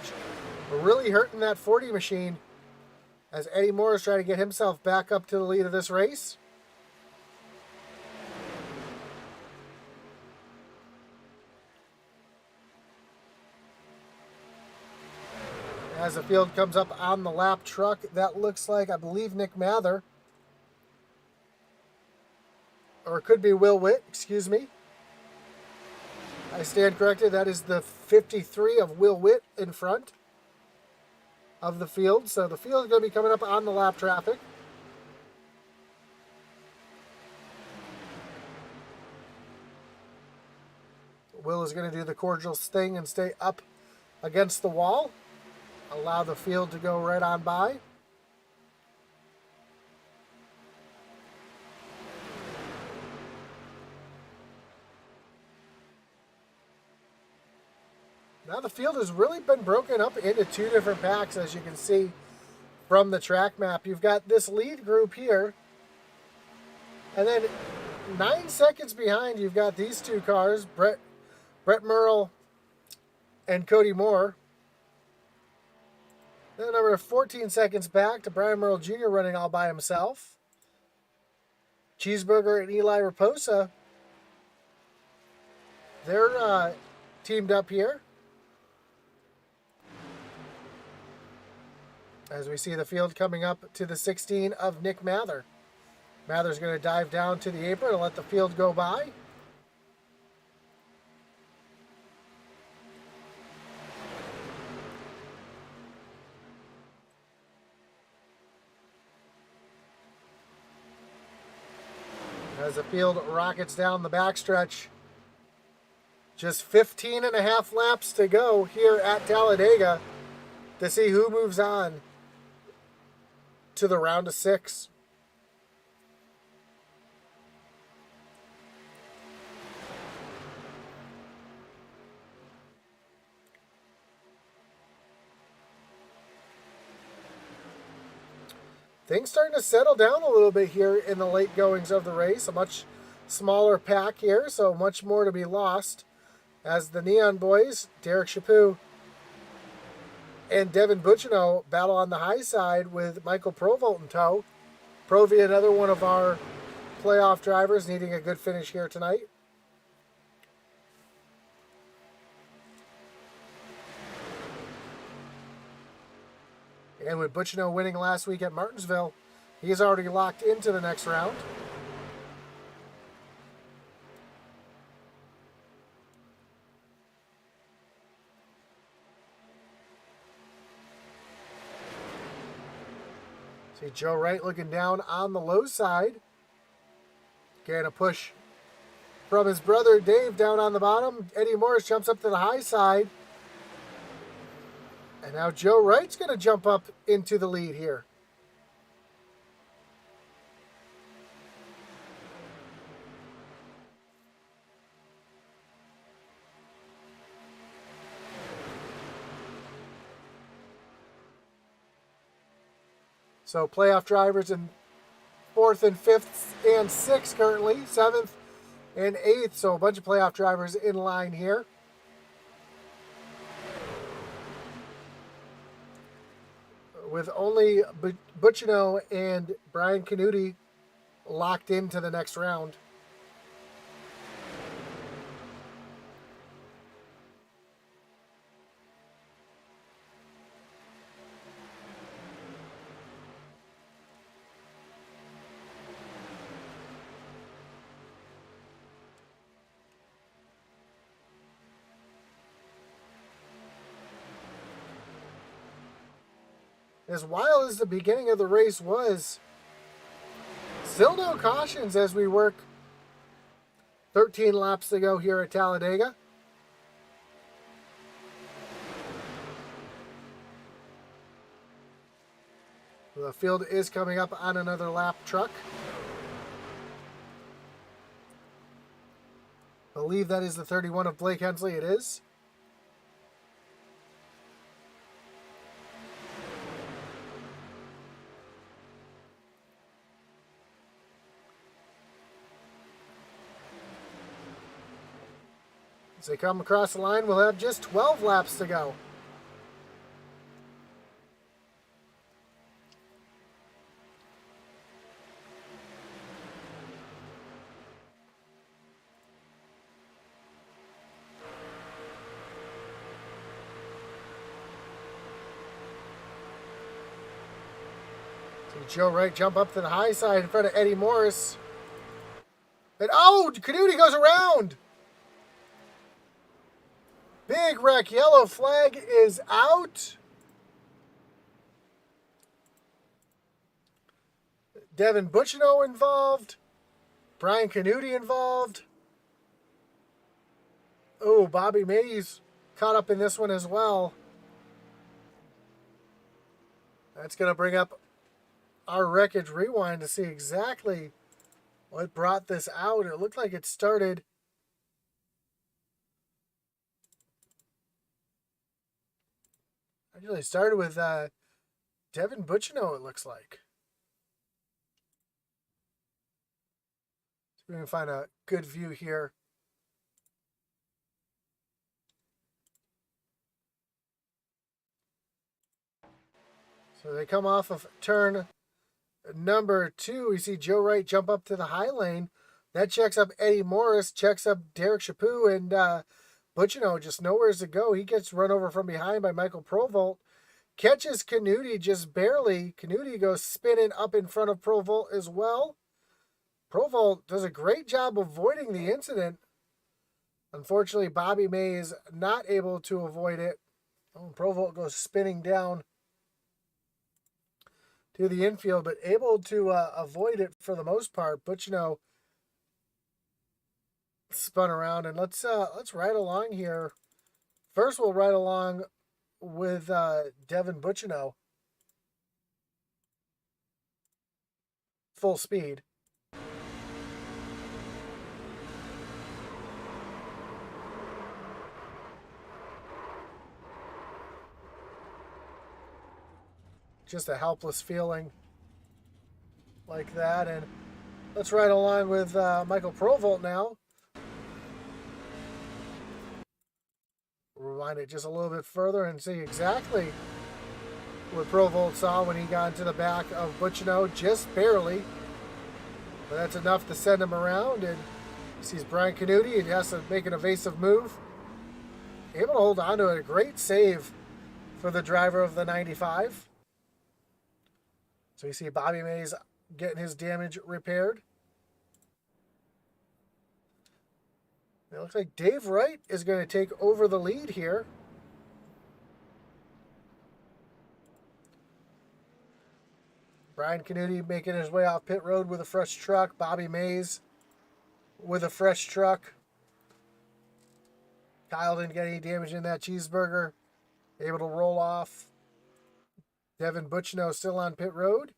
really hurting that 40 machine as Eddie Morris trying to get himself back up to the lead of this race. As the field comes up on the lap truck, that looks like, I believe, Nick Mather. Or it could be Will Witt, excuse me. I stand corrected. That is the 53 of Will Witt in front of the field. So the field is going to be coming up on the lap traffic. Will is going to do the cordial thing and stay up against the wall. Allow the field to go right on by. Now the field has really been broken up into 2 different packs, as you can see from the track map. You've got this lead group here, and then 9 seconds behind, you've got these 2 cars, Brett Merle and Cody Moore. Then over 14 seconds back to Brian Merle Jr. running all by himself. Cheeseburger and Eli Raposa, they're teamed up here. As we see the field coming up to the 16 of Nick Mather. Mather's going to dive down to the apron and let the field go by. As the field rockets down the backstretch. Just 15 and a half laps to go here at Talladega to see who moves on to the round of 6. Things starting to settle down a little bit here in the late goings of the race. A much smaller pack here, so much more to be lost. As the Neon Boys, Derek Chaput and Devin Buccino battle on the high side with Michael Provolt in tow. Provi, another one of our playoff drivers, needing a good finish here tonight. And with Buccino winning last week at Martinsville, he's already locked into the next round. See Joe Wright looking down on the low side. Getting a push from his brother Dave down on the bottom. Eddie Morris jumps up to the high side. And now Joe Wright's going to jump up into the lead here. So playoff drivers in 4th and 5th and 6th currently, 7th and 8th. So a bunch of playoff drivers in line here. With only Butchino and Brian Canuti locked into the next round. As wild as the beginning of the race was, still no cautions as we work 13 laps to go here at Talladega. The field is coming up on another lap truck. I believe that is the 31 of Blake Hensley. It is. As they come across the line, we'll have just 12 laps to go. See Joe Wright jump up to the high side in front of Eddie Morris. And oh, Canuti goes around. Big wreck, yellow flag is out. Devin Butchino involved. Brian Canuti involved. Oh, Bobby Mays caught up in this one as well. That's going to bring up our wreckage rewind to see exactly what brought this out. It looked like it started actually started with Devin Butchino, it looks like. So we're going to find a good view here. So they come off of turn number 2. We see Joe Wright jump up to the high lane. That checks up Eddie Morris, checks up Derek Chaput, and Butchino just nowhere to go. He gets run over from behind by Michael Provolt. Catches Canuti just barely. Canuti goes spinning up in front of Provolt as well. Provolt does a great job avoiding the incident. Unfortunately, Bobby May is not able to avoid it. Oh, Provolt goes spinning down to the infield, but able to avoid it for the most part. Butchino spun around, and let's ride along here. First, we'll ride along with Devin Butchino. Full speed. Just a helpless feeling like that. And let's ride along with Michael Provolt now. Rewind it just a little bit further and see exactly what Provolt saw when he got into the back of Butchino, just barely. But that's enough to send him around, and he sees Brian Canuti and he has to make an evasive move. Able to hold on to it. A great save for the driver of the 95. So you see Bobby Mays getting his damage repaired. It looks like Dave Wright is going to take over the lead here. Brian Canuti making his way off pit road with a fresh truck. Bobby Mays with a fresh truck. Kyle didn't get any damage in that cheeseburger. Able to roll off. Devin Butchino still on pit road.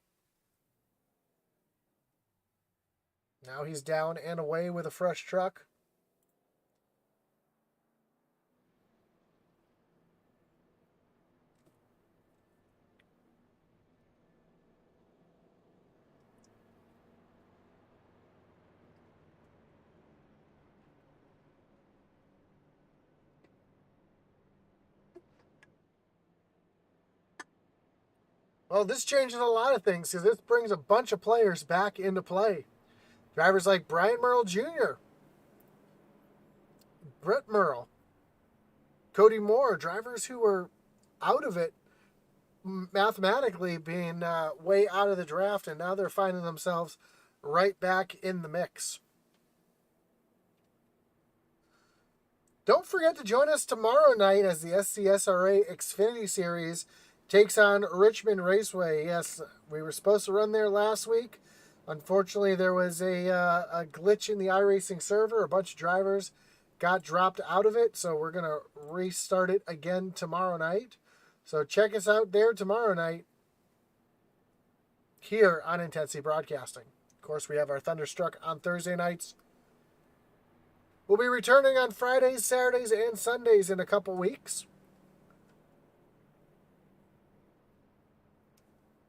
Now he's down and away with a fresh truck. Well, this changes a lot of things because this brings a bunch of players back into play. Drivers like Brian Merle Jr., Brett Merle, Cody Moore, drivers who were out of it mathematically, being way out of the draft, and now they're finding themselves right back in the mix. Don't forget to join us tomorrow night as the SCSRA Xfinity Series takes on Richmond Raceway. Yes, we were supposed to run there last week. Unfortunately, there was a glitch in the iRacing server. A bunch of drivers got dropped out of it, so we're going to restart it again tomorrow night. So check us out there tomorrow night here on Intensity Broadcasting. Of course, we have our Thunderstruck on Thursday nights. We'll be returning on Fridays, Saturdays, and Sundays in a couple weeks.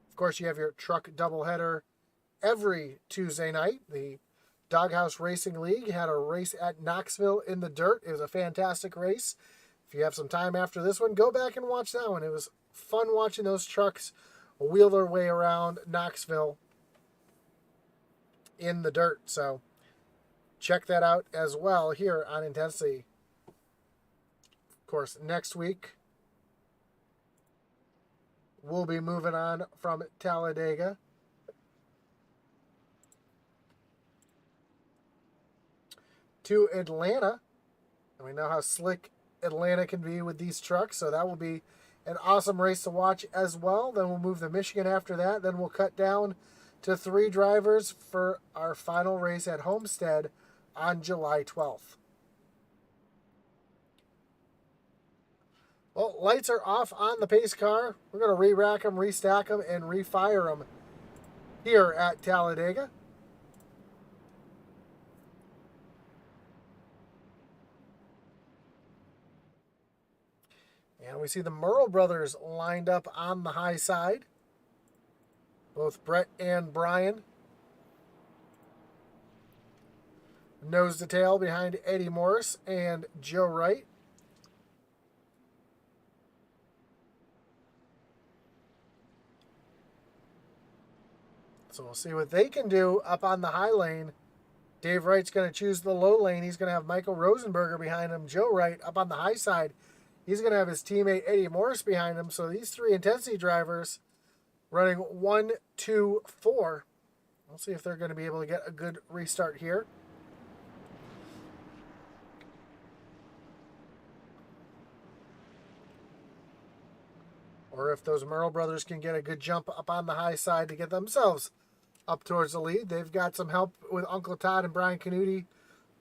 Of course, you have your truck doubleheader every Tuesday night. The Doghouse Racing League had a race at Knoxville in the dirt. It was a fantastic race. If you have some time after this one, go back and watch that one. It was fun watching those trucks wheel their way around Knoxville in the dirt. So check that out as well here on Intensity. Of course, next week, we'll be moving on from Talladega to Atlanta. And we know how slick Atlanta can be with these trucks, so that will be an awesome race to watch as well. Then we'll move to Michigan after that. Then we'll cut down to 3 drivers for our final race at Homestead on July 12th. Well, lights are off on the pace car. We're going to re-rack them, restack them, and refire them here at Talladega. And we see the Merle brothers lined up on the high side. Both Brett and Brian. Nose to tail behind Eddie Morris and Joe Wright. So we'll see what they can do up on the high lane. Dave Wright's going to choose the low lane. He's going to have Michael Rosenberger behind him. Joe Wright up on the high side. He's going to have his teammate Eddie Morris behind him. So these 3 intensity drivers running 1, 2, 4. We'll see if they're going to be able to get a good restart here. Or if those Merle brothers can get a good jump up on the high side to get themselves up towards the lead. They've got some help with Uncle Todd and Brian Canuti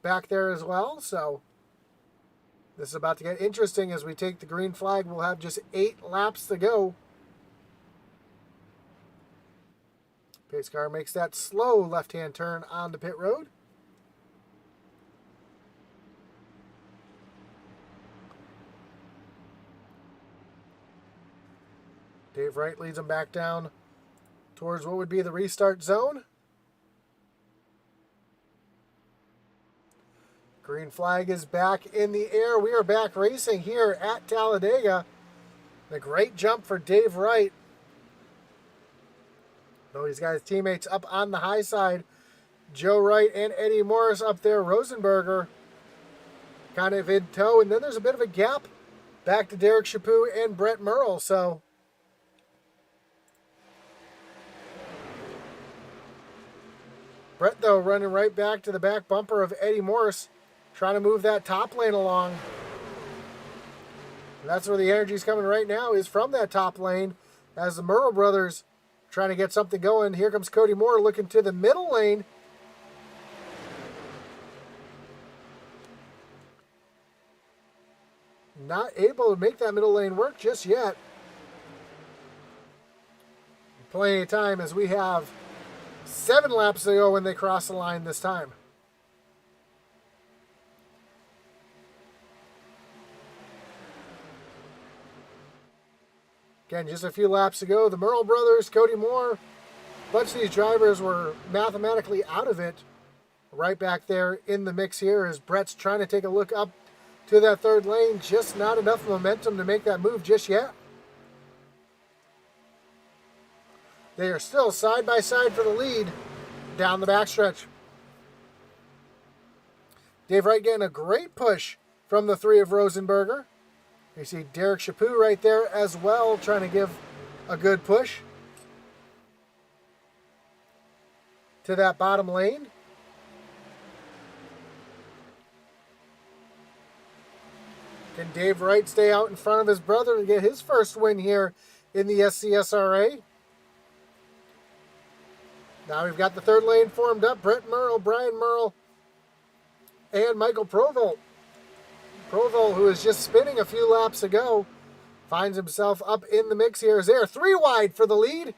back there as well. So this is about to get interesting as we take the green flag. We'll have just 8 laps to go. Pace car makes that slow left-hand turn on the pit road. Dave Wright leads them back down towards what would be the restart zone. Green flag is back in the air. We are back racing here at Talladega. A great jump for Dave Wright. Though he's got his teammates up on the high side. Joe Wright and Eddie Morris up there. Rosenberger kind of in tow. And then there's a bit of a gap back to Derek Chaput and Brett Merle. So Brett, though, running right back to the back bumper of Eddie Morris, trying to move that top lane along. And that's where the energy's coming right now, is from that top lane, as the Merle brothers trying to get something going. Here comes Cody Moore looking to the middle lane. Not able to make that middle lane work just yet. Plenty of time as we have 7 laps to go when they cross the line this time. Again, just a few laps to go. The Merle brothers, Cody Moore, a bunch of these drivers were mathematically out of it. Right back there in the mix here as Brett's trying to take a look up to that 3rd lane. Just not enough momentum to make that move just yet. They are still side by side for the lead down the backstretch. Dave Wright getting a great push from the three of Rosenberger. You see Derek Chaput right there as well, trying to give a good push to that bottom lane. Can Dave Wright stay out in front of his brother to get his first win here in the SCSRA? Now we've got the third lane formed up. Brett Merle, Brian Merle, and Michael Provolt. Provolt, who was just spinning a few laps ago, finds himself up in the mix here. Is there 3 wide for the lead?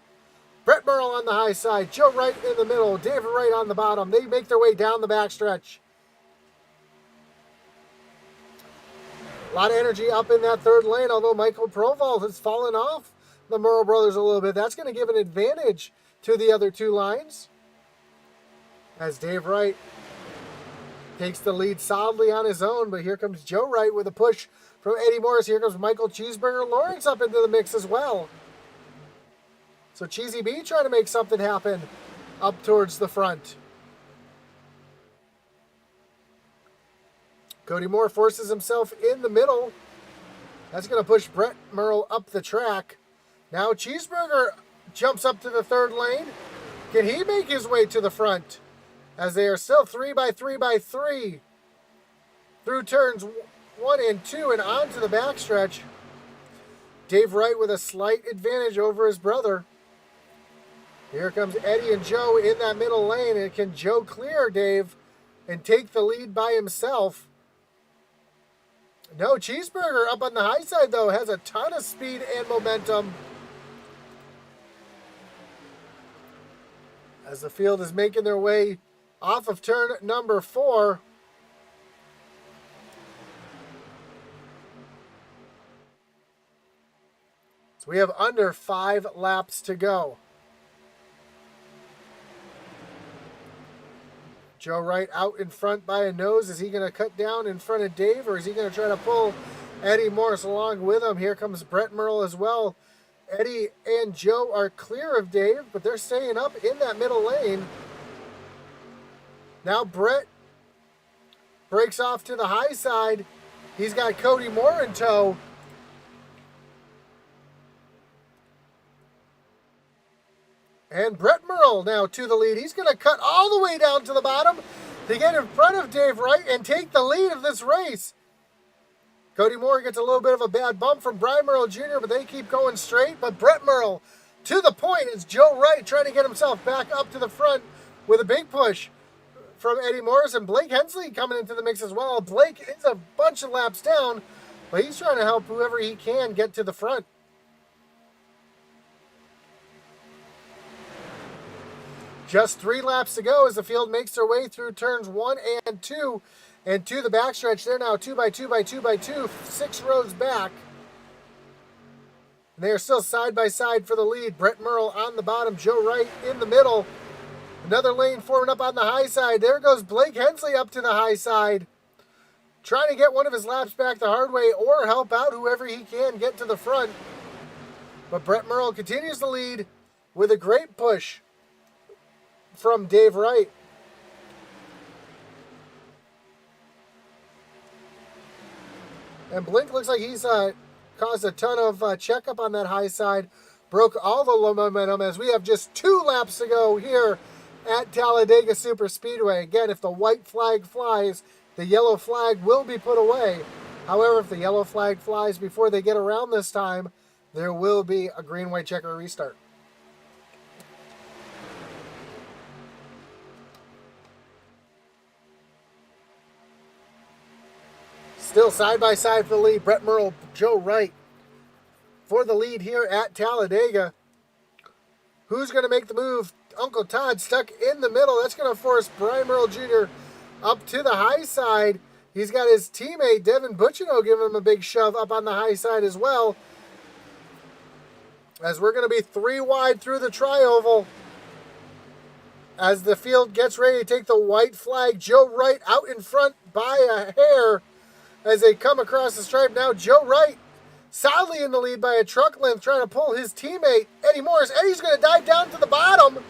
Brett Merle on the high side, Joe Wright in the middle, David Wright on the bottom. They make their way down the backstretch. A lot of energy up in that third lane, although Michael Provolt has fallen off the Merle brothers a little bit. That's going to give an advantage to the other two lines, as Dave Wright takes the lead solidly on his own. But here comes Joe Wright with a push from Eddie Morris. Here comes Michael Cheeseburger Lawrence up into the mix as well. So Cheesy B trying to make something happen up towards the front. Cody Moore forces himself in the middle. That's going to push Brett Merle up the track. Now Cheeseburger jumps up to the third lane. Can he make his way to the front? As they are still 3 by 3 by 3 through turns 1 and 2 and on to the backstretch. Dave Wright with a slight advantage over his brother. Here comes Eddie and Joe in that middle lane. And can Joe clear Dave and take the lead by himself? No, Cheeseburger up on the high side, though, has a ton of speed and momentum. As the field is making their way off of turn number 4. So we have under 5 laps to go. Joe Wright out in front by a nose. Is he going to cut down in front of Dave, or is he going to try to pull Eddie Morris along with him? Here comes Brett Merle as well. Eddie and Joe are clear of Dave, but they're staying up in that middle lane. Now Brett breaks off to the high side. He's got Cody Moore in tow. And Brett Merle now to the lead. He's going to cut all the way down to the bottom to get in front of Dave Wright and take the lead of this race. Cody Moore gets a little bit of a bad bump from Brian Merle Jr., but they keep going straight. But Brett Merle to the point as Joe Wright trying to get himself back up to the front with a big push from Eddie Morris, and Blake Hensley coming into the mix as well. Blake is a bunch of laps down, but he's trying to help whoever he can get to the front. Just 3 laps to go as the field makes their way through turns 1 and 2 and to the backstretch. They're now 2 by 2 by 2 by 2, 6 rows back. And they are still side by side for the lead. Brett Merle on the bottom, Joe Wright in the middle. Another lane forming up on the high side. There goes Blake Hensley up to the high side, trying to get one of his laps back the hard way or help out whoever he can get to the front. But Brett Merle continues to lead with a great push from Dave Wright. And Blink looks like he's caused a ton of checkup on that high side. Broke all the low momentum as we have just 2 laps to go here at Talladega Superspeedway. Again, if the white flag flies, the yellow flag will be put away. However, if the yellow flag flies before they get around this time, there will be a green-white checker restart. Still side by side for the lead. Brett Merle, Joe Wright for the lead here at Talladega. Who's going to make the move? Uncle Todd stuck in the middle. That's going to force Brian Merle Jr. up to the high side. He's got his teammate Devin Butchino giving him a big shove up on the high side as well. As we're going to be 3 wide through the tri-oval. As the field gets ready to take the white flag, Joe Wright out in front by a hair as they come across the stripe. Now Joe Wright Solidly in the lead by a truck length, trying to pull his teammate, Eddie Morris. Eddie's going to dive down to the bottom.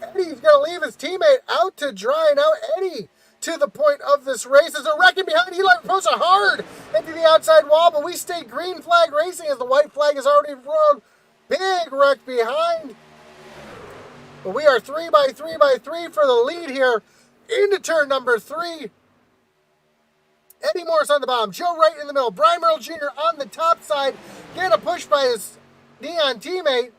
Eddie's going to leave his teammate out to dry. Now Eddie to the point of this race is a wrecking behind Eli Raposa hard into the outside wall, but we stay green flag racing as the white flag is already rolled. Big wreck behind. But we are 3 by 3 by 3 for the lead here into turn number 3. Eddie Morris on the bottom, Joe Wright in the middle, Brian Merrill Jr. on the top side, getting a push by his Neon teammate.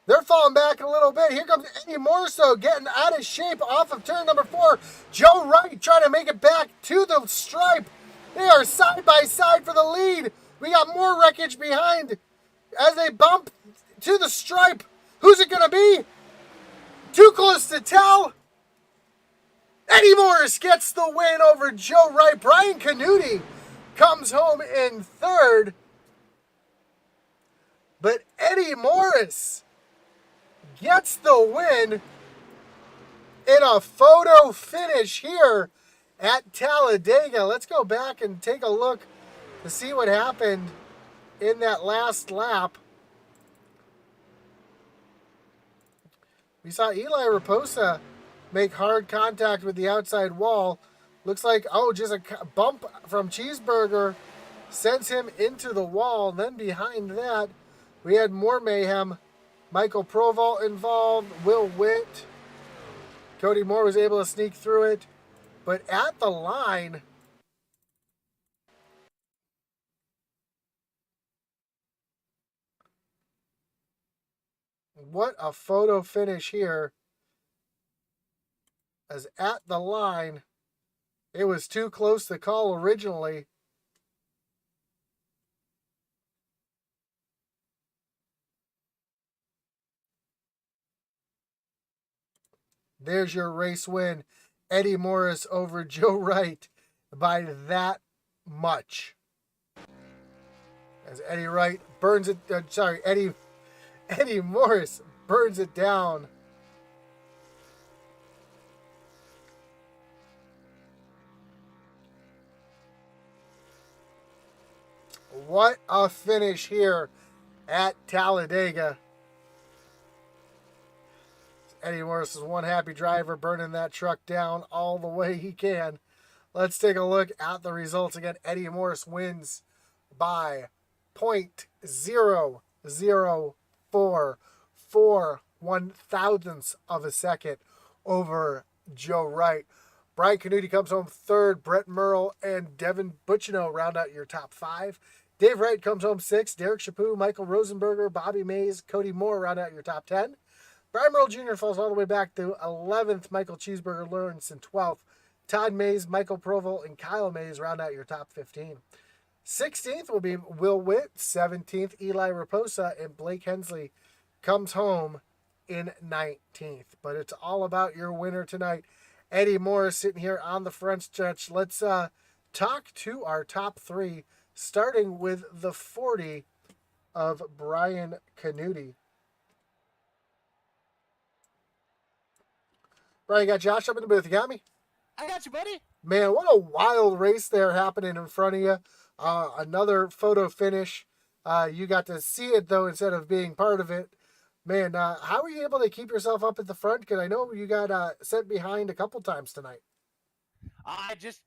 They're falling back a little bit. Here comes Eddie Morris, though, getting out of shape off of turn number 4. Joe Wright trying to make it back to the stripe. They are side by side for the lead. We got more wreckage behind as they bump to the stripe. Who's it going to be? Too close to tell. Eddie Morris gets the win over Joe Wright. Brian Canuti comes home in third. But Eddie Morris gets the win in a photo finish here at Talladega. Let's go back and take a look to see what happened in that last lap. We saw Eli Raposa make hard contact with the outside wall. Looks like, just a bump from Cheeseburger sends him into the wall. Then behind that, we had more mayhem. Michael Proval involved, Will Witt. Cody Moore was able to sneak through it. But at the line, what a photo finish here. As at the line, it was too close to call originally. There's your race win. Eddie Morris over Joe Wright by that much. As Eddie Wright burns it, Eddie Morris burns it down. What a finish here at Talladega. Eddie Morris is one happy driver, burning that truck down all the way he can. Let's take a look at the results again. Eddie Morris wins by 0.0044 1/1000th of a second over Joe Wright. Brian Canuti comes home third. Brett Merle and Devin Butchino round out your top 5. Dave Wright comes home 6th. Derek Chaput, Michael Rosenberger, Bobby Mays, Cody Moore round out your top 10. Brian Merle Jr. falls all the way back to 11th. Michael Cheeseburger Lawrence in 12th. Todd Mays, Michael Proval, and Kyle Mays round out your top 15. 16th will be Will Witt. 17th, Eli Raposa, and Blake Hensley comes home in 19th. But it's all about your winner tonight. Eddie Morris sitting here on the front stretch. Let's talk to our top 3, starting with the 40 of Brian Canuti. Brian, you got Josh up in the booth. You got me? I got you, buddy. Man, what a wild race there happening in front of you. Another photo finish. You got to see it, though, instead of being part of it. Man, how were you able to keep yourself up at the front? Because I know you got sent behind a couple times tonight. I just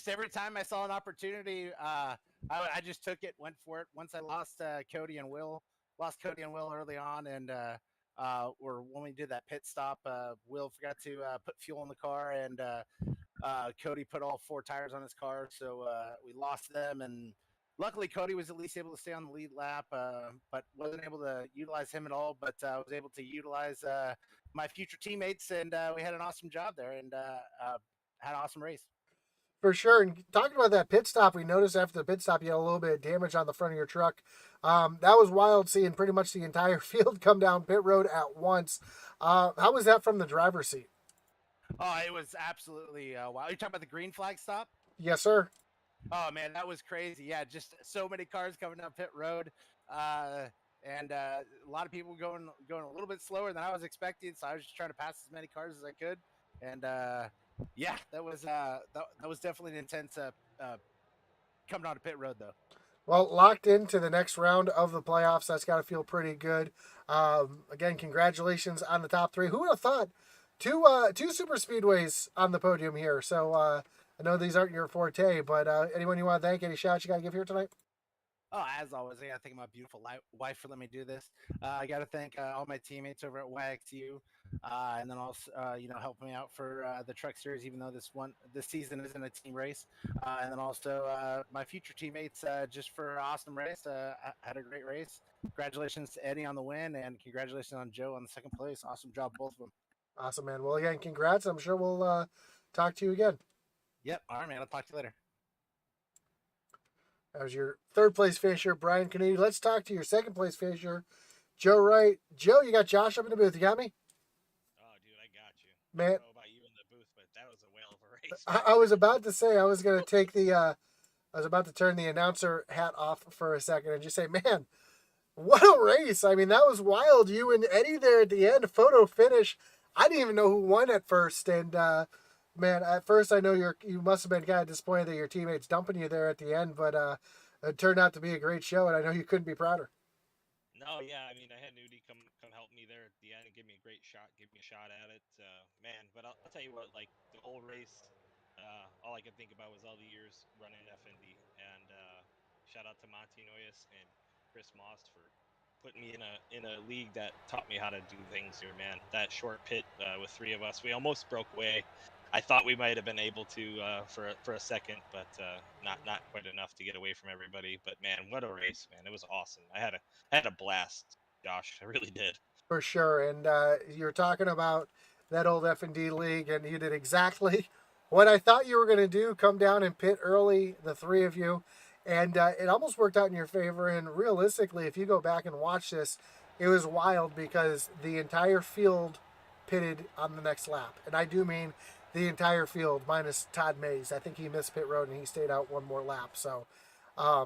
every time I saw an opportunity, I just took it, went for it. Once I lost Cody and Will early on, and or when we did that pit stop, Will forgot to put fuel in the car, and Cody put all 4 tires on his car, so we lost them. And luckily, Cody was at least able to stay on the lead lap, but wasn't able to utilize him at all. But I was able to utilize my future teammates, and we had an awesome job there, and had an awesome race. For sure. And talking about that pit stop, we noticed after the pit stop, you had a little bit of damage on the front of your truck. That was wild seeing pretty much the entire field come down pit road at once. How was that from the driver's seat? Oh, it was absolutely wild. Are you talking about the green flag stop? Yes, sir. Oh, man, that was crazy. Yeah, just so many cars coming down pit road. And a lot of people going a little bit slower than I was expecting. So I was just trying to pass as many cars as I could. And yeah, that was definitely an intense coming on to pit road, though. Well, locked into the next round of the playoffs. That's got to feel pretty good. Again, congratulations on the top three. Who would have thought two super speedways on the podium here? So I know these aren't your forte, but anyone you want to thank, any shots you got to give here tonight? Oh, as always, I got to thank my beautiful wife for letting me do this. I got to thank all my teammates over at YXU, and then also, helping me out for the Truck Series, even though this season isn't a team race. And then also my future teammates, just for an awesome race. I had a great race. Congratulations to Eddie on the win, and congratulations on Joe on the second place. Awesome job, both of them. Awesome, man. Well, again, congrats. I'm sure we'll talk to you again. Yep. All right, man. I'll talk to you later. That was your third place finisher, Brian Kennedy. Let's talk to your second place finisher, Joe Wright. Joe, you got Josh up in the booth. You got me? Oh, dude, I got you. Man, I don't know about you in the booth, but that was a whale of a race. I was about to say I was going to take I was about to turn the announcer hat off for a second and just say, man, what a race. I mean, that was wild. You and Eddie there at the end, photo finish. I didn't even know who won at first. And, man, at first I know you must have been kind of disappointed that your teammates dumping you there at the end, but it turned out to be a great show, and I know you couldn't be prouder. No, yeah, I mean, I had Nudie come help me there at the end and give me a great shot, give me a shot at it, man. But I'll tell you what, like the whole race, all I could think about was all the years running FND, and shout out to Monty Noyes and Chris Moss for putting me in a league that taught me how to do things here, man. That short pit with three of us, we almost broke away. I thought we might have been able to for a second, but not quite enough to get away from everybody. But man, what a race, man! It was awesome. I had a blast, Josh. I really did. For sure. And you're talking about that old F&D league, and you did exactly what I thought you were going to do, come down and pit early, the three of you. And it almost worked out in your favor. And realistically, if you go back and watch this, it was wild because the entire field pitted on the next lap. And I do mean the entire field, minus Todd Mays. I think he missed pit road and he stayed out one more lap. So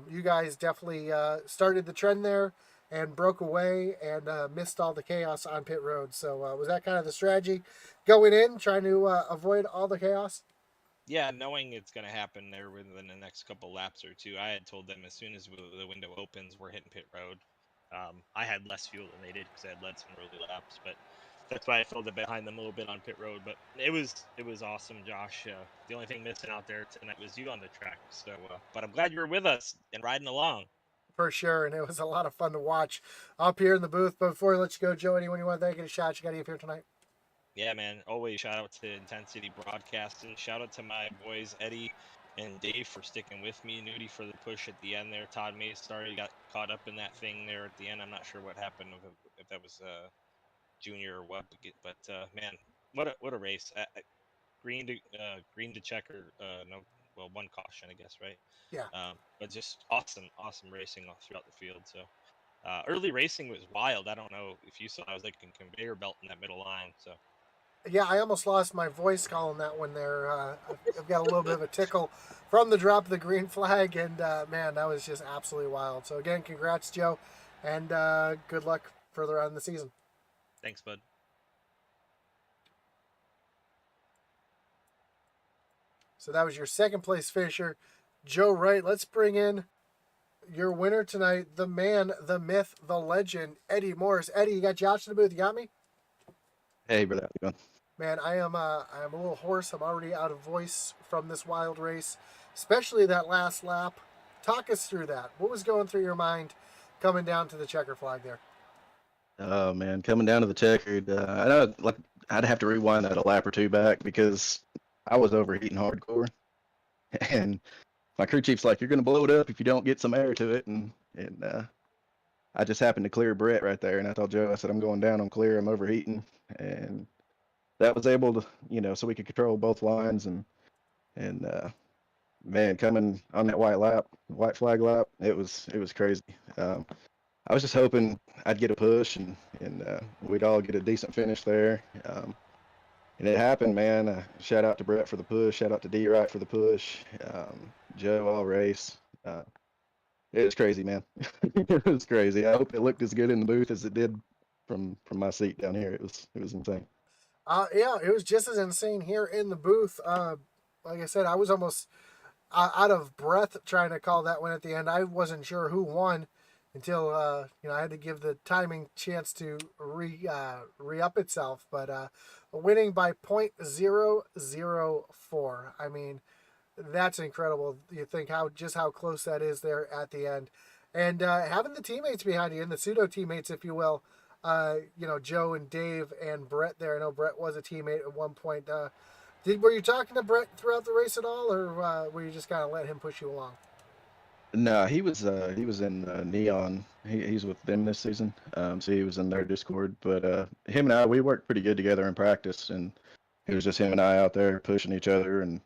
you guys definitely started the trend there and broke away and missed all the chaos on pit road. So was that kind of the strategy going in, trying to avoid all the chaos? Yeah, knowing it's going to happen there within the next couple laps or two, I had told them as soon as the window opens, we're hitting pit road. I had less fuel than they did because I had led some early laps, but that's why I filled it behind them a little bit on pit road. But it was awesome, Josh. The only thing missing out there tonight was you on the track. So, but I'm glad you were with us and riding along. For sure, and it was a lot of fun to watch up here in the booth. But before we let you go, Joe, anyone you want to thank, any shots you got to give here tonight? Yeah, man. Always shout out to Intensity Broadcasting. Shout out to my boys Eddie and Dave for sticking with me. Nudie for the push at the end there. Todd Mays got caught up in that thing there at the end. I'm not sure what happened, if that was Junior or what. But man, what a race. Green to checker. No, well, one caution, I guess, right? Yeah. But just awesome racing all throughout the field. So early racing was wild. I don't know if you saw. I was like a conveyor belt in that middle line. So. Yeah, I almost lost my voice calling that one there. I've got a little bit of a tickle from the drop of the green flag, and man, that was just absolutely wild. So again, congrats, Joe, and good luck further on in the season. Thanks, bud. So that was your second place finisher, Joe Wright. Let's bring in your winner tonight, the man, the myth, the legend, Eddie Morris. Eddie, you got Josh in the booth. You got me? Hey, brother. How you doing? Man, I am a little hoarse. I'm already out of voice from this wild race, especially that last lap. Talk us through that. What was going through your mind coming down to the checker flag there? Oh man, coming down to the checkered. I know, like I'd have to rewind that a lap or two back because I was overheating hardcore, and my crew chief's like, "You're gonna blow it up if you don't get some air to it," and I just happened to clear Brett right there, and I told Joe, I said, "I'm going down on clear. I'm overheating," and that was able to, so we could control both lines and man, coming on that white flag lap, it was crazy. I was just hoping I'd get a push and we'd all get a decent finish there. And it happened, man. Shout out to Brett for the push. Shout out to D-Wright for the push. Joe all race. It was crazy, man. It was crazy. I hope it looked as good in the booth as it did from my seat down here. It was insane. Yeah, it was just as insane here in the booth. Like I said, I was almost out of breath trying to call that one at the end. I wasn't sure who won until I had to give the timing chance to re-up itself. But winning by .004. I mean, that's incredible. You think how close that is there at the end, and having the teammates behind you and the pseudo teammates, if you will. Joe and Dave and Brett there. I know Brett was a teammate at one point. Were you talking to Brett throughout the race at all, or were you just kind of letting him push you along? No, he was in Neon. He's with them this season. So he was in their Discord. But him and I, we worked pretty good together in practice, and it was just him and I out there pushing each other. And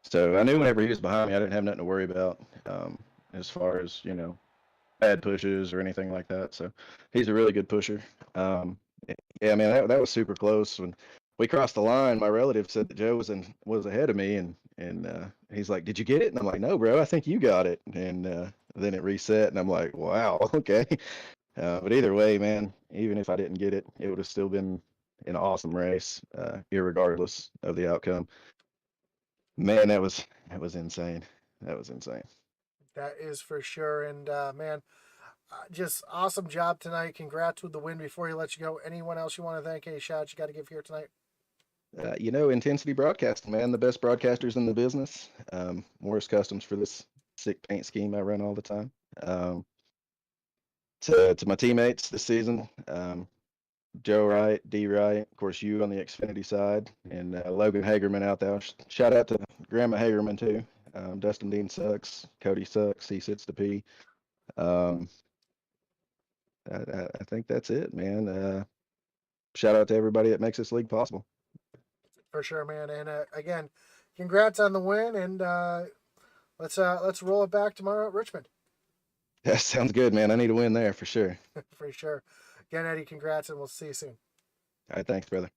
so I knew whenever he was behind me, I didn't have nothing to worry about as far as bad pushes or anything like that. So he's a really good pusher. Yeah, man, that was super close. When we crossed the line, my relative said that Joe was ahead of me, and he's like, "Did you get it?" And I'm like, "No, bro, I think you got it." And then it reset, and I'm like, "Wow, okay." But either way, man, even if I didn't get it, it would have still been an awesome race, irregardless of the outcome. Man, that was insane. That was insane. That is for sure. And man, just awesome job tonight. Congrats with the win. Before you let you go, anyone else you want to thank? Any shout you got to give here tonight? Intensity Broadcasting, man, the best broadcasters in the business. Morris Customs for this sick paint scheme I run all the time. To my teammates this season, Joe Wright, D Wright, of course you on the Xfinity side, and Logan Hagerman out there. Shout out to Grandma Hagerman too. Dustin Dean sucks. Cody sucks. He sits to pee. I think that's it, man. Shout out to everybody that makes this league possible. For sure, man. And again, congrats on the win. And let's roll it back tomorrow at Richmond. That sounds good, man. I need a win there for sure. For sure. Again, Eddie, congrats, and we'll see you soon. All right, thanks, brother.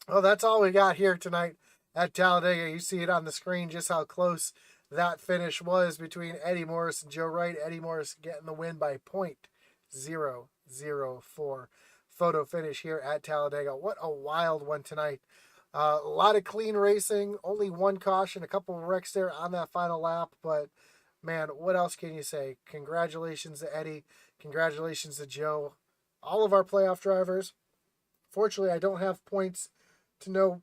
Well, that's all we got here tonight at Talladega. You see it on the screen just how close that finish was between Eddie Morris and Joe Wright. Eddie Morris getting the win by .004. Photo finish here at Talladega. What a wild one tonight. A lot of clean racing, only one caution, a couple of wrecks there on that final lap, but man, what else can you say? Congratulations to Eddie. Congratulations to Joe. All of our playoff drivers. Fortunately, I don't have points to know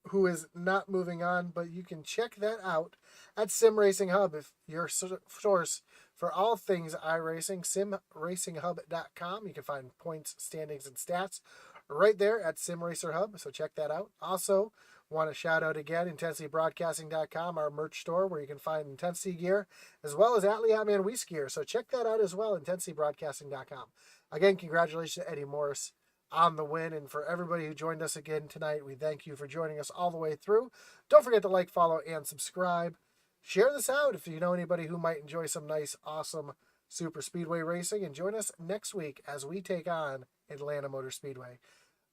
who is not moving on, but you can check that out at Sim Racing Hub, if your source for all things iRacing, simracinghub.com. You can find points, standings, and stats right there at Sim Racer Hub, so check that out. Also, want to shout out again, IntensityBroadcasting.com, our merch store where you can find Intensity gear, as well as Atlee Outman Weiss gear. So check that out as well, IntensityBroadcasting.com. Again, congratulations to Eddie Morris on the win. And for everybody who joined us again tonight, we thank you for joining us all the way through. Don't forget to like, follow, and subscribe. Share this out if you know anybody who might enjoy some nice, awesome super speedway racing. And join us next week as we take on Atlanta Motor Speedway.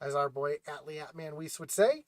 As our boy Atlee Outman Weiss would say,